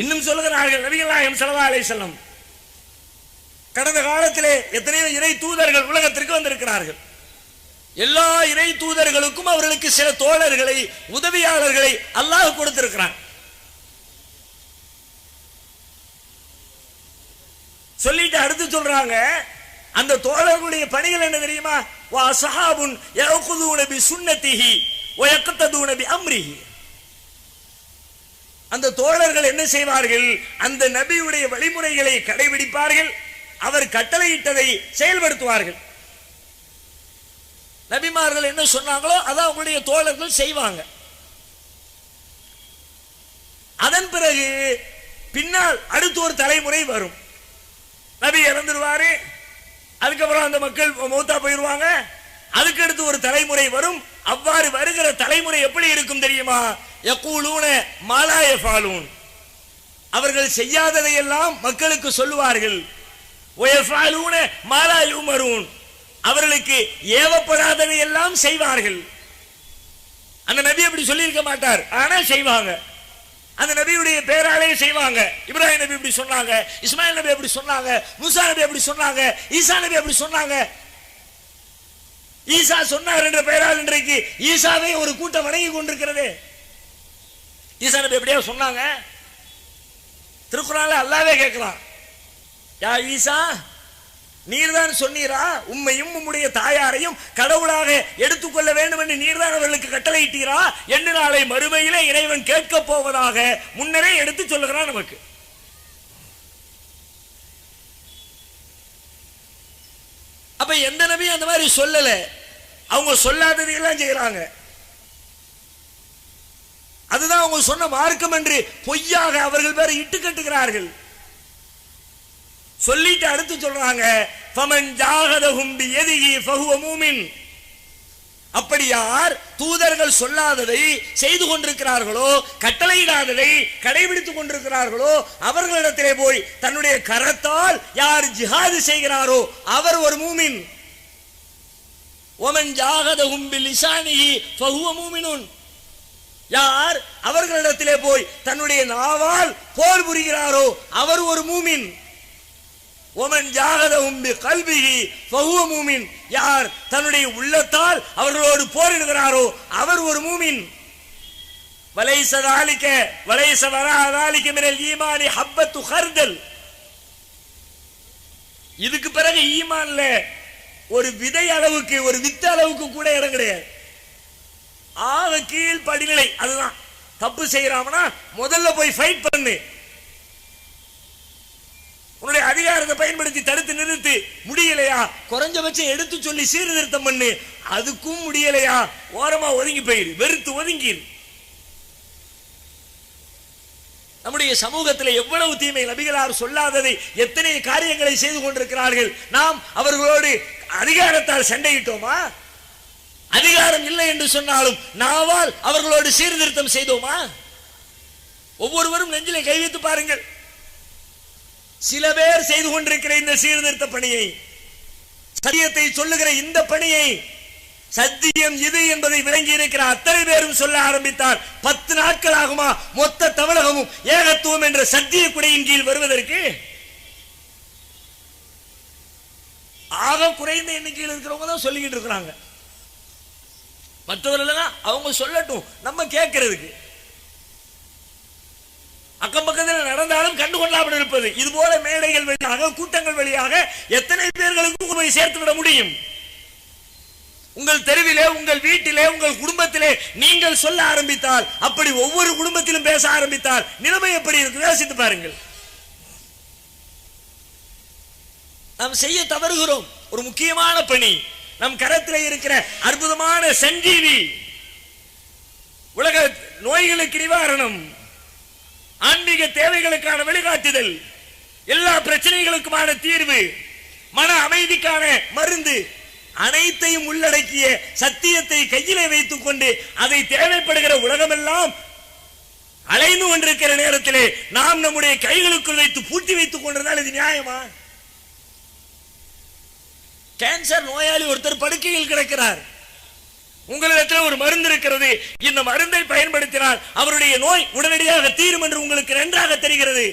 இன்னும் சொல்லுகிறார்கள் நபிகள் நாயகம் ஸல்லல்லாஹு அலைஹி வஸல்லம், கடந்த காலத்திலே எத்தனையோ இறை தூதர்கள் உலகத்திற்கு வந்திருக்கிறார்கள். எல்லா இறை தூதர்களுக்கும் அவர்களுக்கு சில தோழர்களை, உதவியாளர்களை அல்லாஹ் கொடுத்திருக்கிறான். சொல்லிட்டு அடுத்து சொல்றாங்க, அந்த தோழர்களுடைய பணிகள் என்ன தெரியுமா? வா ஸஹாபுன் யஅகுதுன பி சுன்னத்திஹி வ யக்ததுன பி அம்ரிஹி. அந்த தோழர்கள் என்ன செய்வார்கள்? அந்த நபியுடைய வழிமுறைகளை கடைபிடிப்பார்கள், அவர் கட்டளையிட்டதை செயல்படுத்துவார்கள். நபிமார்கள் என்ன சொன்னாங்களோ அதை அவங்களுடைய தோழர்கள் செய்வாங்க. அதன் பிறகு பின்னால் அடுத்த ஒரு தலைமுறை வரும். நபி இறந்துருவாரு, அதுக்கப்புறம் அந்த மக்கள் மௌத்தா போயிருவாங்க, அதுக்கு அடுத்து ஒரு தலைமுறை வரும். அவ்வாறு வருகிற தலைமுறை எப்படி இருக்கும் தெரியுமா? யகூலூன மா லா யஃபாலூன், அவர்கள் செய்யாததை எல்லாம் மக்களுக்கு சொல்லுவார்கள். வயஃபாலூன மா லா யுமரூன், அவர்களுக்கு ஏவப்படாததை எல்லாம் செய்வார்கள். அந்த நபி அப்படி சொல்லி இருக்க மாட்டார், ஆனா செய்வாங்க. அந்த நபியுடைய பேராலே செய்வாங்க. இப்ராஹிம் நபி இப்படி சொன்னாங்க, இஸ்மாயில் நபி அப்படி சொன்னாங்க, மூசா நபி அப்படி சொன்னாங்க, ஈசா நபி அப்படி சொன்னாங்க. ஈசா சொன்னார் என்ற பெயரால் இன்றைக்கு ஈசாவை ஒரு கூட்டம் வணங்கி கொண்டிருக்கிறது. ஈசா நபி எப்படியா சொன்னாங்க? திருக்குறான்ல அல்லாஹ்வே கேட்கலாம், யா ஈசா, நீர்தான் சொன்னீரா உம்மையும் உம்முடைய தாயாரையும் கடவுளாக எடுத்துக்கொள்ள வேண்டும் என்று நீர்தான் அவர்களுக்கு கட்டளையிட்டீரா என்று நாளை மறுமையிலே இறைவன் கேட்க போவதாக முன்னரே எடுத்து சொல்லுகிறான் நமக்கு. அப்ப எந்த நபியும் அந்த மாதிரி சொல்லல, அவங்க சொல்லாததையெல்லாம் செய்யறாங்க. அதுதான் அவங்க சொன்ன மார்க்கம் என்று பொய்யாக அவர்கள் பேரை இட்டு கட்டுகிறார்கள். சொல்லிட்டு அடுத்து சொல்றாங்க, ஃபமன் ஜாஹதஹும் பியதிஹி ஃபஹுவ மூமின், அப்படி யார் தூதர்கள் சொல்லாததை செய்து கொண்டிருக்கிறார்களோ, கட்டளையிடாததை கடைபிடித்துக் கொண்டிருக்கிறார்களோ, அவர்களிடத்திலே போய் தன்னுடைய கரத்தால் யார் ஜிஹாது செய்கிறாரோ அவர் ஒரு மூமின். ஒமன் ஜாஹதஹும் பிலிசானிஹி ஃபஹுவ மூமினுன், யார் அவர்களிடத்திலே போய் தன்னுடைய நாவால் போர் புரிகிறாரோ அவர் ஒரு மூமின். ஒமன் ஜாஹதஹும் பிகல்பிஹி ஃபஹுவ மூமின், யார் தன்னுடைய உள்ளத்தால் அவர்களோடு போரிடுகிறாரோ அவர் ஒரு மூமின். வலைஸ ذلك வலைஸ வரா ذلك மினல் ஈமானி ஹப்பத்து ஹர்தல், இதுக்கு பிறகு ஈமான்ல ஒரு விதை அளவுக்கு, ஒரு வித்து அளவுக்கு கூட இடம் கிடையாது. ஆக கீழ் படிநிலை அதுதான். தப்பு செய்யறாமனா முதல்ல போய் ஃபைட் பண்ணு, உன்னுடைய அதிகாரத்தை பயன்படுத்தி தடுத்து நிறுத்து. முடியலையா குறைஞ்சபட்சம் எடுத்து சொல்லி சீர்திருத்தம் பண்ணு. அதுக்கும் முடியலையா ஓரமா ஒதுங்கி போயிரு, வெறுத்து ஒதுங்கிரு. நம்முடைய சமூகத்தில் எவ்வளவு தீமை, நபிகளார் சொல்லாததை எத்தனை காரியங்களை செய்து கொண்டிருக்கிறார்கள். நாம் அவர்களோடு அதிகாரத்தால் சண்டையிட்டோமா? அதிகாரம் இல்லை என்று சொன்னாலும் நாவால் அவர்களோடு சீர்திருத்தம் செய்தோமா? ஒவ்வொருவரும் நெஞ்சிலே கை வைத்து பாருங்கள். சில பேர் செய்து கொண்டிருக்கிற இந்த சீர்திருத்த பணியை, சத்தியத்தை சொல்லுகிற இந்த பணியை, சத்தியம் இது என்பதை விளங்கி இருக்கிற அத்தனை பேரும் சொல்ல ஆரம்பித்தால் 10 நாட்கள் ஆகுமா மொத்த தமிழகமும் ஏகத்துவம் என்ற சத்திய குடையின் கீழ் வருவதற்கு? ஆக குறைந்த எண்ணிக்கையில் இருக்கிறவங்க தான் சொல்லிக்கிட்டு இருக்கிறாங்க. மற்றவர்கள் அவங்க சொல்லட்டும், நம்ம கேட்கிறதுக்கு. அக்கம் பக்கத்தில் நடந்தாலும் கண்டுகொள்ளாமல் இருப்பது. இது போல மேடைகள் வழியாக, கூட்டங்கள் வழியாக எத்தனை பேர்களுக்கு போய் சேர்த்து விட முடியும்? உங்கள் தெருவிலே, உங்கள் வீட்டிலே, உங்கள் குடும்பத்திலே நீங்கள் சொல்ல ஆரம்பித்தால், அப்படி ஒவ்வொரு குடும்பத்திலும் பேச ஆரம்பித்தால் நிலைமை எப்படி இருக்கு யோசித்து பாருங்கள். நாம் செய்ய தவறுகிறோம் ஒரு முக்கியமான பணி. நம் கரத்தில் இருக்கிற அற்புதமான சஞ்சீவி, உலக நோய்களுக்கு நிவாரணம், ஆன்மீக தேவைகளுக்கான வழிகாட்டுதல், எல்லா பிரச்சனைகளுக்குமான தீர்வு, மன அமைதிக்கான மருந்து, அனைத்தையும் உள்ளடக்கிய சத்தியத்தை கையிலே வைத்துக் கொண்டு அதை தேவைப்படுகிற உலகமெல்லாம் அலைந்து கொண்டிருக்கிற நேரத்திலே நாம் நம்முடைய கைகளுக்குள் வைத்து பூட்டி வைத்துக் கொண்டிருந்தால் இது நியாயமா? கேன்சர் நோயாளி ஒருத்தர் படுக்கையில் கிடக்கிறார். உங்களிடத்தில் ஒரு மருந்து இருக்கிறது, இந்த மருந்தை பயன்படுத்தினால் அவருடைய நோய் உடனடியாக தீரும் என்று உங்களுக்கு நன்றாக தெரிகிறது.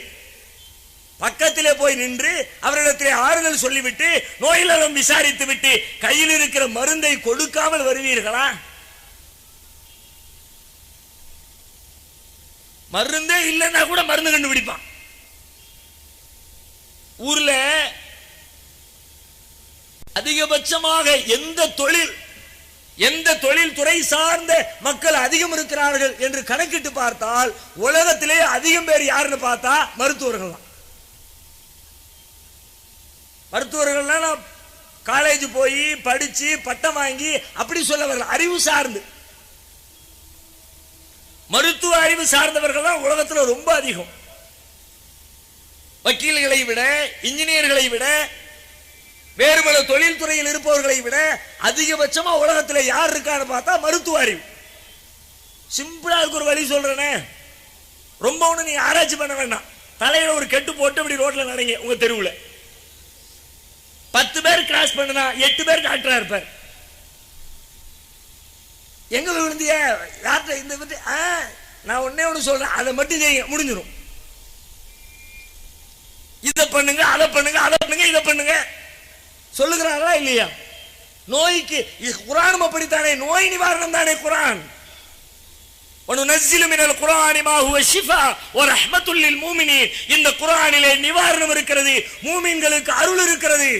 பக்கத்திலே போய் நின்று அவரிடத்திலே ஆறுதல் சொல்லிவிட்டு நோயிலும் விசாரித்து விட்டு கையில் இருக்கிற மருந்தை கொடுக்காமல் வருவீர்களா? மருந்தே இல்லைன்னா கூட மருந்து கண்டுபிடிப்பான். ஊர்ல அதிகபட்சமாக எந்த தொழில் துறை சார்ந்த மக்கள் அதிகம் இருக்கிறார்கள் என்று கணக்கிட்டு பார்த்தால் உலகத்திலே அதிகம் பேர் யாருன்னு பார்த்தா மருத்துவர்கள் தான். மருத்துவர்கள் காலேஜ் போய் படிச்சு பட்டம் வாங்கி அப்படி சொல்ல வரல, அறிவு சார்ந்து. மருத்துவ அறிவு சார்ந்தவர்கள் தான் உலகத்துல ரொம்ப அதிகம். வக்கீல்களை விட, இன்ஜினியர்களை விட, வேறு பல தொழில் துறையில் இருப்பவர்களை விட அதிகபட்சமா உலகத்தில் யார் இருக்கான்னு பார்த்தா மருத்துவ அறிவு. சிம்பிளா இருக்கு ஒரு வழி சொல்றேனே, ரொம்ப ஒண்ணு நீங்க ஆராய்ச்சி பண்ண வேண்டாம். தலையில ஒரு கெட்டு போட்டு இப்படி ரோட்ல நடங்க, உங்க தெருவுல 10 பேர் கிராஸ் பண்ணுனா 8 பேர் டாக்டரா இருப்பார். எங்க விழுந்திய யார்கிட்ட இந்த நான் ஒன்னே ஒண்ணு சொல்றேன், அதை மட்டும் செய்யுங்க, முடிஞ்சிடும். இதை பண்ணுங்க, அதை பண்ணுங்க, அதை பண்ணுங்க, இதை பண்ணுங்க சொல்லுகிறாரா இல்லையா? நோய்க்கு குர்ஆனும் அப்படித்தானே, நோய் நிவாரணம் தானே குர்ஆன். وَنُنَزِّلُ مِنَ الْقُرْآنِ مَا هُوَ شِفَاءٌ وَرَحْمَةٌ لِلْمُؤْمِنِينَ. இந்த குர்ஆனிலே நிவாரணம் இருக்கிறது, மூமின்களுக்கு அருள் இருக்கிறது.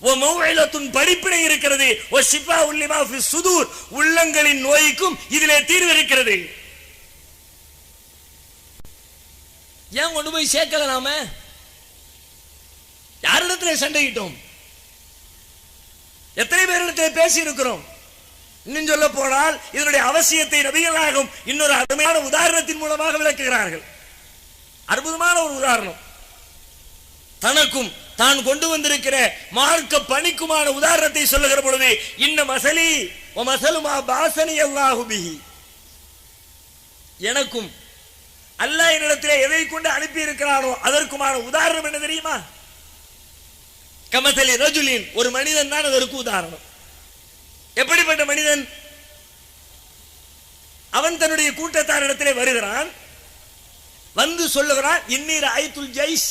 وَمَوْعِظَةٌ படிப்பினை இருக்கிறது. وَشِفَاءٌ لِمَا فِي الصُّدُورِ உள்ளங்களின் நோய்க்கும் இதிலே தீர்வு இருக்கிறது. ஏன் கொண்டு போய் சேர்க்கல? நாம யாரிடத்திலே சண்டையிட்டோம்? எத்தனை பேரிடத்திலே பேசி இருக்கிறோம்? இன்னும் சொல்ல போனால் இதனுடைய அவசியத்தை நபிகள் நாயகம் இன்னொரு அருமையான உதாரணத்தின் மூலமாக விளக்குகிறார்கள். அற்புதமான ஒரு உதாரணம். தனக்கும் தான் கொண்டு வந்திருக்கிற மார்க்க பணிக்குமான உதாரணத்தை சொல்லுகிற பொழுது, இன்ன மசலி வ மசலுமா பாசனி அல்லாஹு பிஹி, எனக்கும் அல்லாஹ் என்னிடத்திலே எதை கொண்டு அனுப்பி இருக்கிறானோ அதற்குமான உதாரணம் என்ன தெரியுமா? கமசலி ரஜுலின், ஒரு மனிதன் தான் அதற்கு உதாரணம். எப்படிப்பட்ட மனிதன்? அவன் தன்னுடைய கூட்டத்தாரிடத்திலே வருகிறான், வந்து சொல்லுகிறான், இன்னீர் ஐத்துல் ஜைஸ்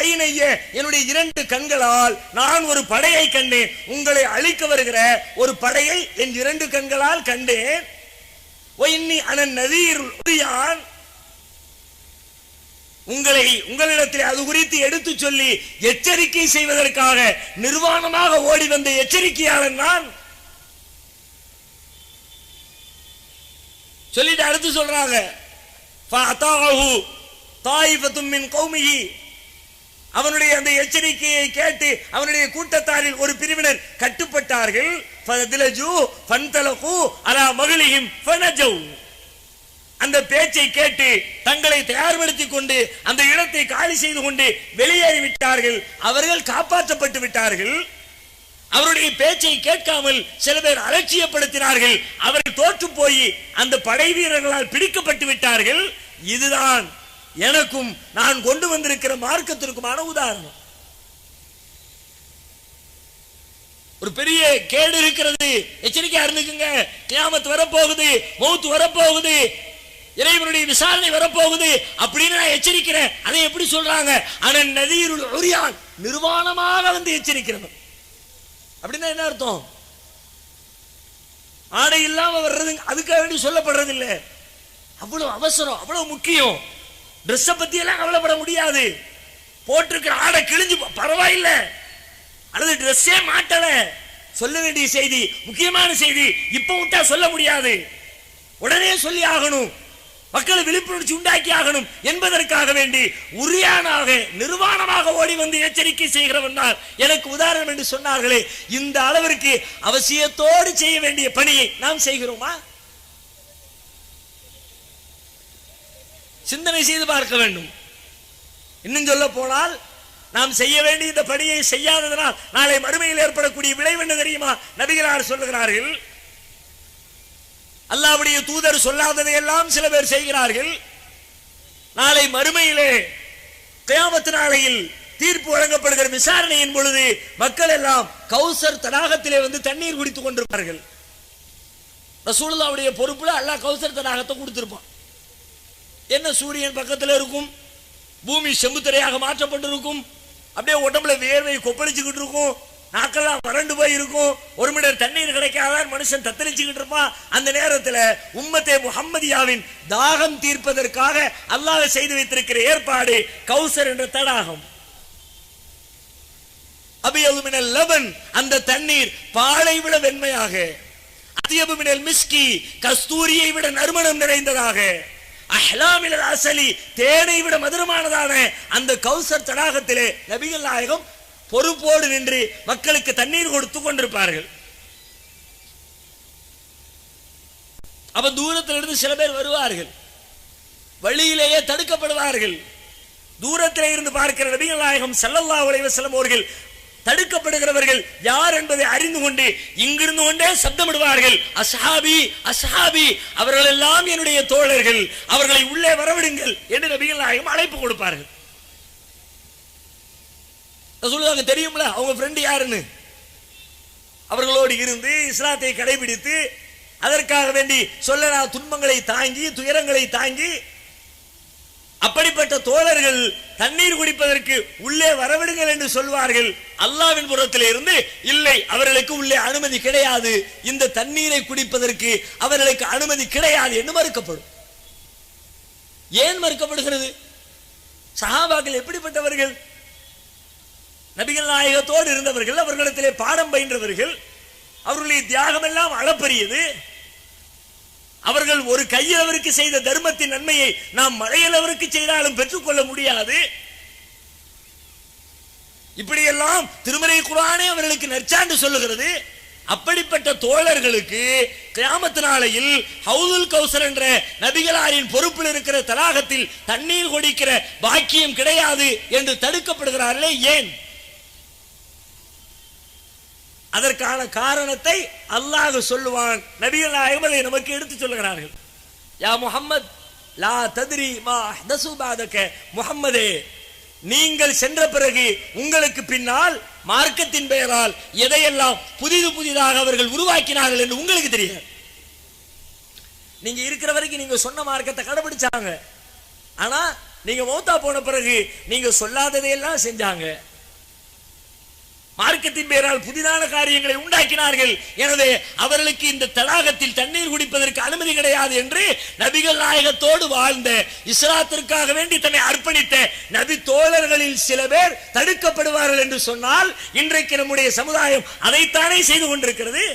ஐனைய, என்னுடைய 2 கண்களால் நான் ஒரு படையை கண்டேன், உங்களை அழிக்க வருகிற ஒரு படையை என் 2 கண்களால் கண்டேன். இன்னி அனன் நதீருல் உரியான், உங்களிடத்தில் அது குறித்து எடுத்து சொல்லி எச்சரிக்கை செய்வதற்காக நிர்வாணமாக ஓடி வந்த எச்சரிக்கையாளன் நான். சொல்லிட்டு அடுத்து சொல்றாங்க, ஃபஅதாஹு தாயிஃபத்தும் மின் கௌமிஹி, அவனுடைய அந்த எச்சரிக்கையை கேட்டு அவனுடைய கூட்டத்தாரில் ஒரு பிரிவினர் கட்டுப்பட்டார்கள். ஃபதலஜு ஃபன்தலகு அலா மகளிஹிம் ஃபனஜு, அந்த பேச்சை கேட்டு தங்களை தயார்படுத்திக் கொண்டு அந்த இடத்தை காலி செய்து கொண்டு வெளியேறிவிட்டார்கள். அவர்கள் காப்பாற்றப்பட்டு விட்டார்கள். அவருடைய பேச்சை கேட்காமல் சில பேர் அலட்சியப்படுத்தினார்கள். அவர்கள் தோற்று போய் அந்த படை வீரர்களால் பிடிக்கப்பட்டு விட்டார்கள். இதுதான் எனக்கும் நான் கொண்டு வந்திருக்கிற மார்க்கத்திற்குமான உதாரணம். ஒரு பெரிய கேடு இருக்கிறது, எச்சரிக்கையா இருந்துக்குங்க, கியாமத் வரப்போகுது, மௌத் வரப்போகுது, இறைவனுடைய விசாரணை வரப்போகுது அப்படின்னு நான் எச்சரிக்கிறேன். அதை எப்படி சொல்றாங்க? அனன் நதீருல் உரியான், நிர்வாணமாக வந்து எச்சரிக்கிறவன். அப்படின்னா என்ன அர்த்தம்? ஆடை இல்லாம வர்றது அதுக்காக வேண்டி சொல்லப்படுறது இல்லை. அவ்வளவு அவசரம், அவ்வளவு முக்கியம். ட்ரெஸ்ஸை பத்தி எல்லாம் கவலைப்பட முடியாது. போட்டிருக்கிற ஆடை கிழிஞ்சு பரவாயில்லை, அல்லது ட்ரெஸ்ஸே மாட்டல, சொல்ல வேண்டிய செய்தி, முக்கியமான செய்தி இப்ப விட்டா சொல்ல முடியாது, உடனே சொல்லி ஆகணும், மக்களை விழிப்புணர்ச்சி உண்டாக்கி ஆகணும் என்பதற்காக வேண்டி உரியானாக நிர்வாணமாக ஓடி வந்து எச்சரிக்கை செய்கிறவன் தான் எனக்கு உதாரணம் என்று சொன்னார்களே. இந்த அளவிற்கு அவசியத்தோடு செய்ய வேண்டிய பணியை நாம் செய்கிறோமா? சிந்தனை செய்து பார்க்க வேண்டும். இன்னும் சொல்ல போனால் நாம் செய்ய வேண்டிய இந்த பணியை செய்யாததனால் நாளை மறுமையில் ஏற்படக்கூடிய விளைவு என்ன தெரியுமா? நபிகளார் சொல்லுகிறார்கள், அல்லாஹ்வுடைய தூதர் சொல்லாததை எல்லாம் சில பேர் செய்கிறார்கள். நாளை மறுமையிலே கியாமத் நாளையில் தீர்ப்பு வழங்கப்படுகிற விசாரணையின் பொழுது மக்கள் எல்லாம் கௌசர் தடாகத்திலே வந்து தண்ணீர் குடித்துக் கொண்டிருப்பார்கள். ரசூலுல்லாஹ்வுடைய பொறுப்புல அல்லாஹ் கௌசர் தடாகத்தை கொடுத்திருப்பான். என்ன சூரியன் பக்கத்தில் இருக்கும், பூமி செம்புத்திரையாக மாற்றப்பட்டிருக்கும், அப்படியே உடம்புல வேர்வை கொப்பளிச்சுக்கிட்டு இருக்கும், நாக்கெல்லாம் வறண்டு போய் இருக்கும், ஒரு மீட்டர் தண்ணீர் கிடைக்காதான் மனுஷன் தத்தளிச்சுக்கிட்டு இருப்பான். அந்த நேரத்தில் உம்மத்தே முஹம்மதியாவின் தாகம் தீர்ப்பதற்காக அல்லாஹ் செய்து வைத்திருக்கிற ஏற்பாடு கௌசர் என்ற தடாகம். அபியது மினல் லபன், அந்த தண்ணீர் பாலை விட வெண்மையாக, அதியபு மினல் மிஸ்கி, கஸ்தூரியை விட நறுமணம் நிறைந்ததாக, அஹ்லாமில் அசலி, தேனை விட மதுரமானதான அந்த கௌசர் தடாகத்திலே நபிகள் நாயகம் பொறுப்போடு நின்று மக்களுக்கு தண்ணீர் கொடுத்து கொண்டிருப்பார்கள். அப்ப தூரத்திலிருந்து சில பேர் வருவார்கள், வழியிலேயே தடுக்கப்படுவார்கள். தூரத்திலே இருந்து பார்க்கிற நபிகள் நாயகம் ஸல்லல்லாஹு அலைஹி வஸல்லம் அவர்கள் தடுக்கப்படுகிறவர்கள் யார் என்பதை அறிந்து கொண்டு இங்கிருந்து கொண்டே சப்தமிடுவார்கள், அஸ்ஹாபி அஸ்ஹாபி, அவர்கள் எல்லாம் என்னுடைய தோழர்கள், அவர்களை உள்ளே வரவிடுங்கள் என்று நபிகள் நாயகம் அழைப்பு கொடுப்பார்கள். சொல்லுவாங்க, தெரியும்ல அவங்க ஃப்ரெண்ட் யாருன்னு. அவர்களோடு இருந்து இஸ்லாத்தை கடைபிடித்து அதற்காக வேண்டி சொல்லனா துன்பங்களை தாங்கி துயரங்களை தாங்கி அப்படிப்பட்ட தோழர்கள் தண்ணீர் குடிப்பதற்கு உள்ளே வரவிடுங்கள் என்று சொல்வார்கள். அல்லாஹ்வின் புறத்திலே இருந்து இல்லை, அவர்களுக்கு உள்ளே அனுமதி கிடையாது, இந்த தண்ணீரை குடிப்பதற்கு அவர்களுக்கு அனுமதி கிடையாது என்று மறுக்கப்படும். ஏன் மறுக்கப்படுகிறது? சஹாபாக்கள் எப்படிப்பட்டவர்கள்? நபிகள் நாயகத்தோடு இருந்தவர்கள், அவர்களிடத்திலே பாடம் பயின்றவர்கள், அவர்களுடைய தியாகம் எல்லாம் அளப்பரியது. அவர்கள் ஒரு கையளவிற்கு செய்த தர்மத்தின் நன்மையை நாம் மழையளவிற்கு செய்தாலும் பெற்றுக்கொள்ள முடியாது. இப்படியெல்லாம் திருமறை குர்ஆனே அவர்களுக்கு நற்சான்று சொல்லுகிறது. அப்படிப்பட்ட தோழர்களுக்கு கியாமத் நாளையில் ஹவுதுல் கௌசர் என்ற நபிகளாரின் பொறுப்பில் இருக்கிற தடாகத்தில் தண்ணீர் குடிக்கிற பாக்கியம் கிடையாது என்று தடுக்கப்படுகிறார்களே, ஏன்? அதற்கான காரணத்தை அல்லாஹ் சொல்லுவான். நபிகள் நாயகம் அதை நமக்கு எடுத்து சொல்லுகிறார்கள். யா முஹம்மத் லா தத்ரி மா அஹ்தஸு பாதக, முஹம்மதே நீங்கள் சென்ற பிறகு உங்களுக்கு பின்னால் மார்க்கத்தின் பெயரால் எதையெல்லாம் புதிதாக அவர்கள் உருவாக்கினார்கள் என்று உங்களுக்கு தெரியாது. நீங்க இருக்கிற வரைக்கும் நீங்க சொன்ன மார்க்கத்தை கடைபிடிச்சாங்க, ஆனா நீங்க மௌத்தா போன பிறகு நீங்க சொல்லாததையெல்லாம் செஞ்சாங்க. மார்க்கத்தின் பெயரால் புதிதான காரியங்களை உண்டாக்கினார்கள். எனவே அவர்களுக்கு இந்த தடாகத்தில் தண்ணீர் குடிப்பதற்கு அனுமதி கிடையாது என்று நபிகள் நாயகத்தோடு வாழ்ந்த இஸ்லாத்திற்காக வேண்டி தன்னை அர்ப்பணித்த நபி தோழர்களில் சில பேர் தடுக்கப்படுவார்கள் என்று சொன்னால் இன்றைக்கு நம்முடைய சமுதாயம் அதைத்தானே செய்து கொண்டிருக்கிறது.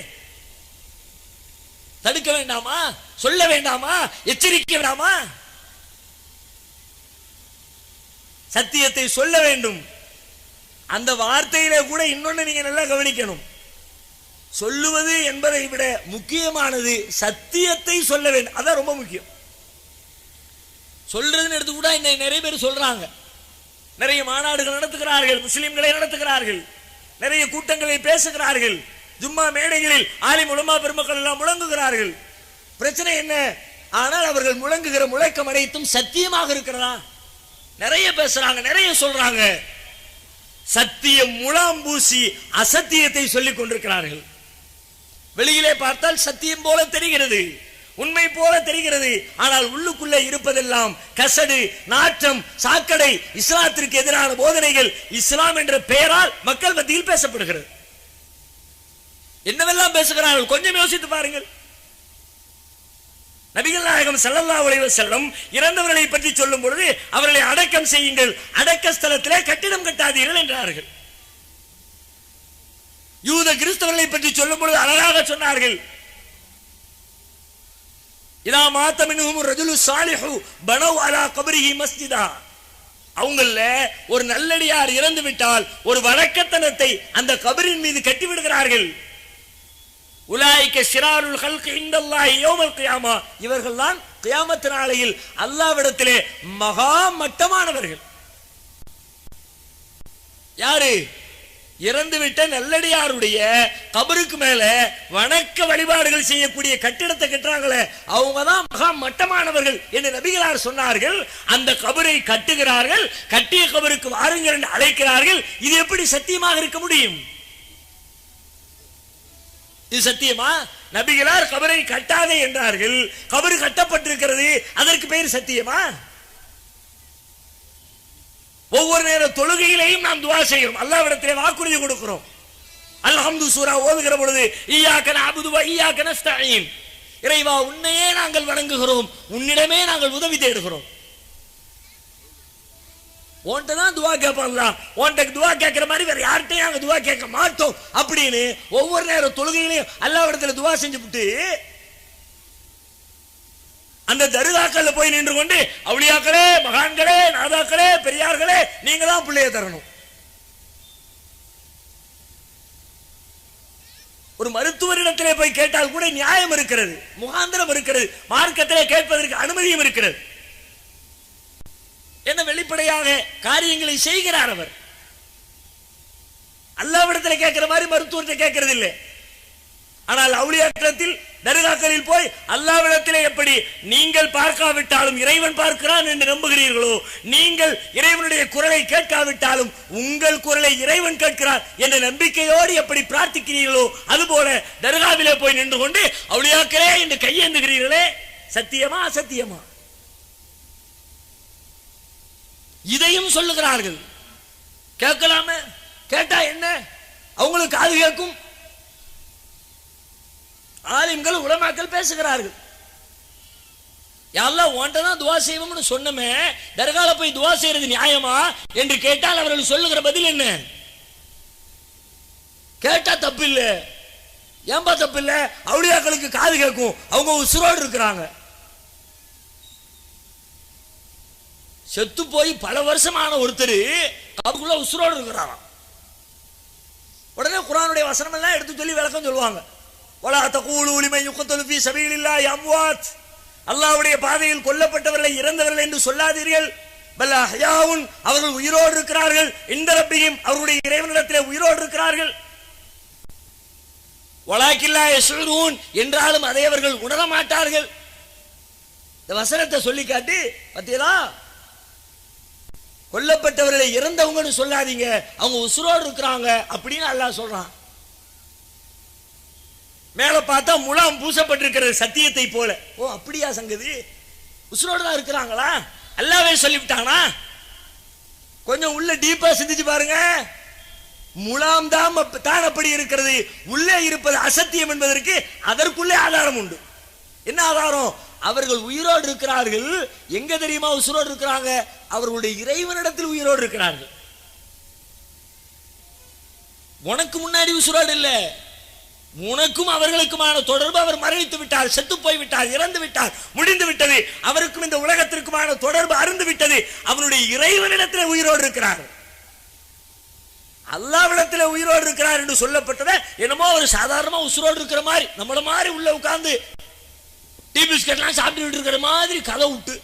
தடுக்க வேண்டாமா? சொல்ல வேண்டாமா? எச்சரிக்க வேண்டாமா? சத்தியத்தை சொல்ல வேண்டும். அந்த வார்த்தையிலே கூட இன்னொன்னு நீங்க நல்லா கவனிக்கணும். சொல்லுவது என்பதை விட முக்கியமானது சத்தியத்தை சொல்ல வேண்டும். அதான் ரொம்ப முக்கியம். சொல்றதுன்னு எடுத்து கூட இன்னைக்கு நிறைய பேர் சொல்றாங்க. நிறைய மாநாடுகள் நடத்துகிறார்கள், முஸ்லிம்களை நடத்துகிறார்கள், நிறைய கூட்டங்களை பேசுகிறார்கள், ஜும்மா மேடைகளில் ஆலிம் உலமா பெருமக்கள் எல்லாம் முழங்குகிறார்கள். பிரச்சனை என்ன? ஆனால் அவர்கள் முழங்குகிற முழக்கம் அனைத்தும் சத்தியமாக இருக்கிறதா? நிறைய பேசுறாங்க, நிறைய சொல்றாங்க. சத்தியம் முலாம்பூசி அசத்தியத்தை சொல்லிக் கொண்டிருக்கிறார்கள். வெளியிலே பார்த்தால் சத்தியம் போல தெரிகிறது, உண்மை போல தெரிகிறது. ஆனால் உள்ளுக்குள்ளே இருப்பதெல்லாம் கசடு, நாற்றம், சாக்கடை, இஸ்லாத்திற்கு எதிரான போதனைகள் இஸ்லாம் என்ற பெயரால் மக்கள் மத்தியில் பேசப்படுகிறது. என்னவெல்லாம் பேசுகிறார்கள் கொஞ்சம் யோசித்து பாருங்கள். நபிகள் நாயகம் ஸல்லல்லாஹு அலைஹி வஸல்லம் இறந்தவர்களை பற்றி சொல்லும் பொழுது அவர்களை அடக்கம் செய்யுங்கள், அடக்க ஸ்தலத்திலே கட்டிடம் கட்டாதீர்கள் என்றார்கள். யூத கிறிஸ்தவர்களை பற்றி சொல்லும் பொழுது அழகாக சொன்னார்கள், இதா மாத மின்ஹும் ரஜுலு சாலிஹு பனவ் அலா கப்ரிஹி மஸ்ஜிதா. அவங்கள ஒரு நல்லடியார் இறந்து விட்டால் ஒரு வணக்கத்தனத்தை அந்த கபரின் மீது கட்டி விடுகிறார்கள். உலாயிக ஷிராருல் ஹல்கி இன்தல்லாஹி யௌமல் கியாமா. இவர்கள் தான் கியாமத் நாளையில் அல்லாஹ்விடத்திலே மகா மட்டமானவர்கள். யாரு? இறந்துவிட்ட நல்லடியாருடைய கபருக்கு மேல வணக்க வழிபாடுகள் செய்யக்கூடிய கட்டிடத்தை கட்டுறாங்களே, அவங்க தான் மகா மட்டமானவர்கள் என்று நபிகளார் சொன்னார்கள். அந்த கபரை கட்டுகிறார்கள், கட்டிய கபருக்கு வாருங்கள் என்று அழைக்கிறார்கள். இது எப்படி சத்தியமாக இருக்க முடியும்? இது சத்தியமா? நபிகளார் கபரை கட்டாதே என்றார்கள், கபரு கட்டப்பட்டிருக்கிறது, அதற்கு பெயர் சத்தியமா? ஒவ்வொரு நேர தொழுகையிலையும் நாம் துஆ செய்கிறோம், அல்லாஹ்விடத்திலே வாக்குறுதி கொடுக்கிறோம். அல்ஹம்து சூரா ஓதுகிற பொழுது இய்யாக நஅபுது வ இய்யாக நஸ்தஈன், இறைவா உன்னையே நாங்கள் வணங்குகிறோம், உன்னிடமே நாங்கள் உதவி தேடுகிறோம். உன்கிட்ட தான் துவா கேட்பாங்களா, உன்கிட்ட துவா கேட்கிற மாதிரி வேற யார்கிட்டையும் நாங்கள் துவா கேட்க மாட்டோம் அப்படின்னு ஒவ்வொரு நேரம் தொழுகையிலையும் அல்லாஹ்விடத்தில் துவா செஞ்சுவிட்டு அந்த தர்காக்கள்ல போய் நின்று கொண்டு அவுலியாக்களே, மகான்களே, நாதாக்களே, பெரியார்களே, நீங்க தான் பிள்ளைய தரணும். ஒரு மருத்துவரிடத்திலே போய் கேட்டால் கூட நியாயம் இருக்கிறது, முகாந்திரம் இருக்கிறது, மார்க்கத்திலே கேட்பதற்கு அனுமதியும் இருக்கிறது. என்ன வெளிப்படையாக காரியங்களை செய்கிறார் அவர். அல்லாஹ்விடத்தில் கேட்கிற மாதிரி மருத்துவத்தை கேட்கிறது இல்லை. ஆனால் அவுலியாக்களத்தில் தர்காக்களில் போய் அல்லாஹ்விடத்திலே எப்படி நீங்கள் பார்க்காவிட்டாலும் இறைவன் பார்க்கிறான் என்று நம்புகிறீர்களோ, நீங்கள் இறைவனுடைய குரலை கேட்காவிட்டாலும் உங்கள் குரலை இறைவன் கேட்கிறான் என்ற நம்பிக்கையோடு எப்படி பிரார்த்திக்கிறீர்களோ, அதுபோல தர்காவிலே போய் நின்று கொண்டு அவுலியாக்களே என்று கையேந்துகிறீர்களே, சத்தியமா அசத்தியமா? இதையும் சொல்லுகிறார்கள். கேட்கலாமே, கேட்டா என்ன, அவங்களுக்கு காது கேட்கும். ஆலிம்கள் உலமாக்கள் பேசுகிறார்கள். யாரெல்லாம் ஒன்றை துவா செய்வோம்னு சொன்னமே, தர்கால போய் துவா செய்யறது நியாயமா என்று கேட்டால் அவர்கள் சொல்லுகிற பதில் என்ன? கேட்டா தப்பு இல்லை. ஏன்பா தப்பு இல்லை? அவுலியாக்களுக்கு காது கேட்கும், அவங்க உசுரோடு இருக்கிறாங்க. செத்து போய் பல வருஷமான ஒருத்தர் கபருக்குள்ள உசுரோடு இருக்கிறாராம். உடனே குர்ஆனுடைய வசனம் எல்லாம் எடுத்து சொல்லி விளக்கம் சொல்லுவாங்க. வலா தகூலு லிமன் யுக்தலு ஃபீ சபீலில்லாஹி அம்வாத், அல்லாஹ்வுடைய பாதையில் கொல்லப்பட்டவர்களை இறந்தவர்கள் என்று சொல்லாதீர்கள். பல் அஹ்யாவுன், அவர்கள் உயிரோடு இருக்கிறார்கள். இந்த ரப்பிஹிம், அவருடைய இறைவனிடத்திலே உயிரோடு இருக்கிறார்கள். வலாக்கின் லா யஷ்உரூன், என்றாலும் அதை அவர்கள் உணர மாட்டார்கள். இந்த வசனத்தை சொல்லி காட்டி, பத்தியலா கொல்லப்பட்டவர்களை இறந்தவங்கன்னு சொல்லாதீங்க, அவங்க உசுரோடு இருக்கிறாங்க அப்படின்னு அல்லாஹ் சொல்றான். மேல பார்த்தா முலாம் பூசப்பட்டிருக்கிறது சத்தியத்தை போல. ஓ அப்படியா சங்கதி, உசுரோடு தான் இருக்கிறாங்களா? அல்லாஹ்வே சொல்லிவிட்டானா? கொஞ்சம் உள்ள டீப்பா சிந்திச்சு பாருங்க. முலாம் தான் அப்படி இருக்கிறது, உள்ளே இருப்பது அசத்தியம் என்பதற்கு அதற்குள்ளே ஆதாரம் உண்டு. என்ன ஆதாரம்? அவர்கள் உயிரோடு இருக்கிறார்கள். எங்க தெரியுமா உசுரோடு இருக்கிறாங்க? அவர்களுடைய இறைவனிடத்தில் உயிரோடு இருக்கிறார்கள். உனக்கு முன்னாடி உசுரோடு இல்ல, உனக்கும் அவர்களுக்குமான தொடர்பு அவர் மரணித்து விட்டார், செத்து போய் விட்டார், இறந்து விட்டார், முடிந்து விட்டது. அவருக்கும் இந்த உலகத்திற்குமான தொடர்பு அருந்து விட்டது. அவனுடைய இறைவனிடத்தில் உயிரோடு இருக்கிறார். அல்லாஹ்விடத்தில் உயிரோடு இருக்கிறார் என்று சொல்லப்பட்டதை என்னமோ ஒரு சாதாரணமா உசுரோடு இருக்கிற மாதிரி, நம்மள மாதிரி உள்ள உட்கார்ந்து டீ பிஸ்கட்லாம் சாப்பிட்டு இருக்கிற மாதிரி கதை விட்டு,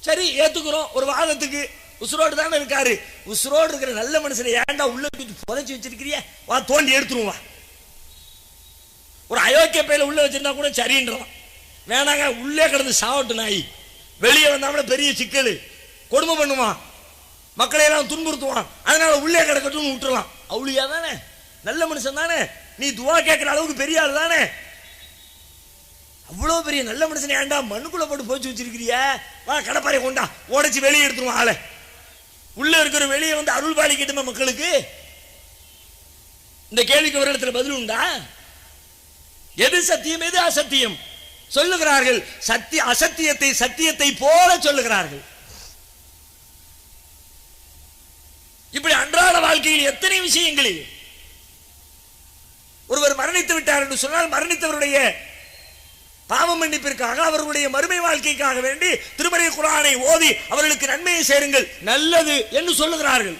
சரி ஏத்துக்கிறோம் ஒரு வாதத்துக்கு, உசுரோடு தானே இருக்காரு. உசுரோடு இருக்கிற நல்ல மனுஷனை ஏன்டா உள்ள புதைச்சி வச்சிருக்கிறிய, வா தோண்டி எடுத்துருவா. ஒரு அயோக்கிய பையில உள்ள வச்சிருந்தா கூட சரின்றான். வேணாங்க, உள்ளே கிடந்து சாவட்டு நாய், வெளியே வந்தாமல பெரிய சிக்கல், கொடுமை பண்ணுவான், மக்களை எல்லாம் துன்புறுத்துவான், அதனால உள்ளே கிடக்கட்டும் விட்டுறலாம். அவுளியா தானே, நல்ல மனுஷன் தானே, நீ துவா கேட்கிற அளவுக்கு பெரிய ஆள் தானே, அவ்வளவு பெரிய நல்ல மனுஷனை ஏன்டா மண்ணுக்குள்ள போட்டு போச்சு வச்சிருக்கிறிய, வா கடப்பாறை கொண்டா உடைச்சு வெளியே எடுத்துருவான் ஆளை. உள்ள இருக்கிற வெளியே வந்து அருள் பாலிக்கட்டுமா மக்களுக்கு? இந்த கேள்விக்கு ஒரு இடத்துல பதில் உண்டா? எது சத்தியம் எது அசத்தியம் சொல்லுகிறார்கள். அசத்தியத்தை சத்தியத்தை போல சொல்லுகிறார்கள். இப்படி அன்றாட வாழ்க்கையில் எத்தனை விஷயங்களில் ஒருவர் மரணித்து விட்டார் என்று சொன்னால் மரணித்தவருடைய பாவ மன்னிப்பிற்காக, அவர்களுடைய மறுமை வாழ்க்கைக்காக வேண்டி திருமறை குர்ஆனை ஓதி அவர்களுக்கு நன்மையை சேருங்கள், நல்லது என்று சொல்லுகிறார்கள்.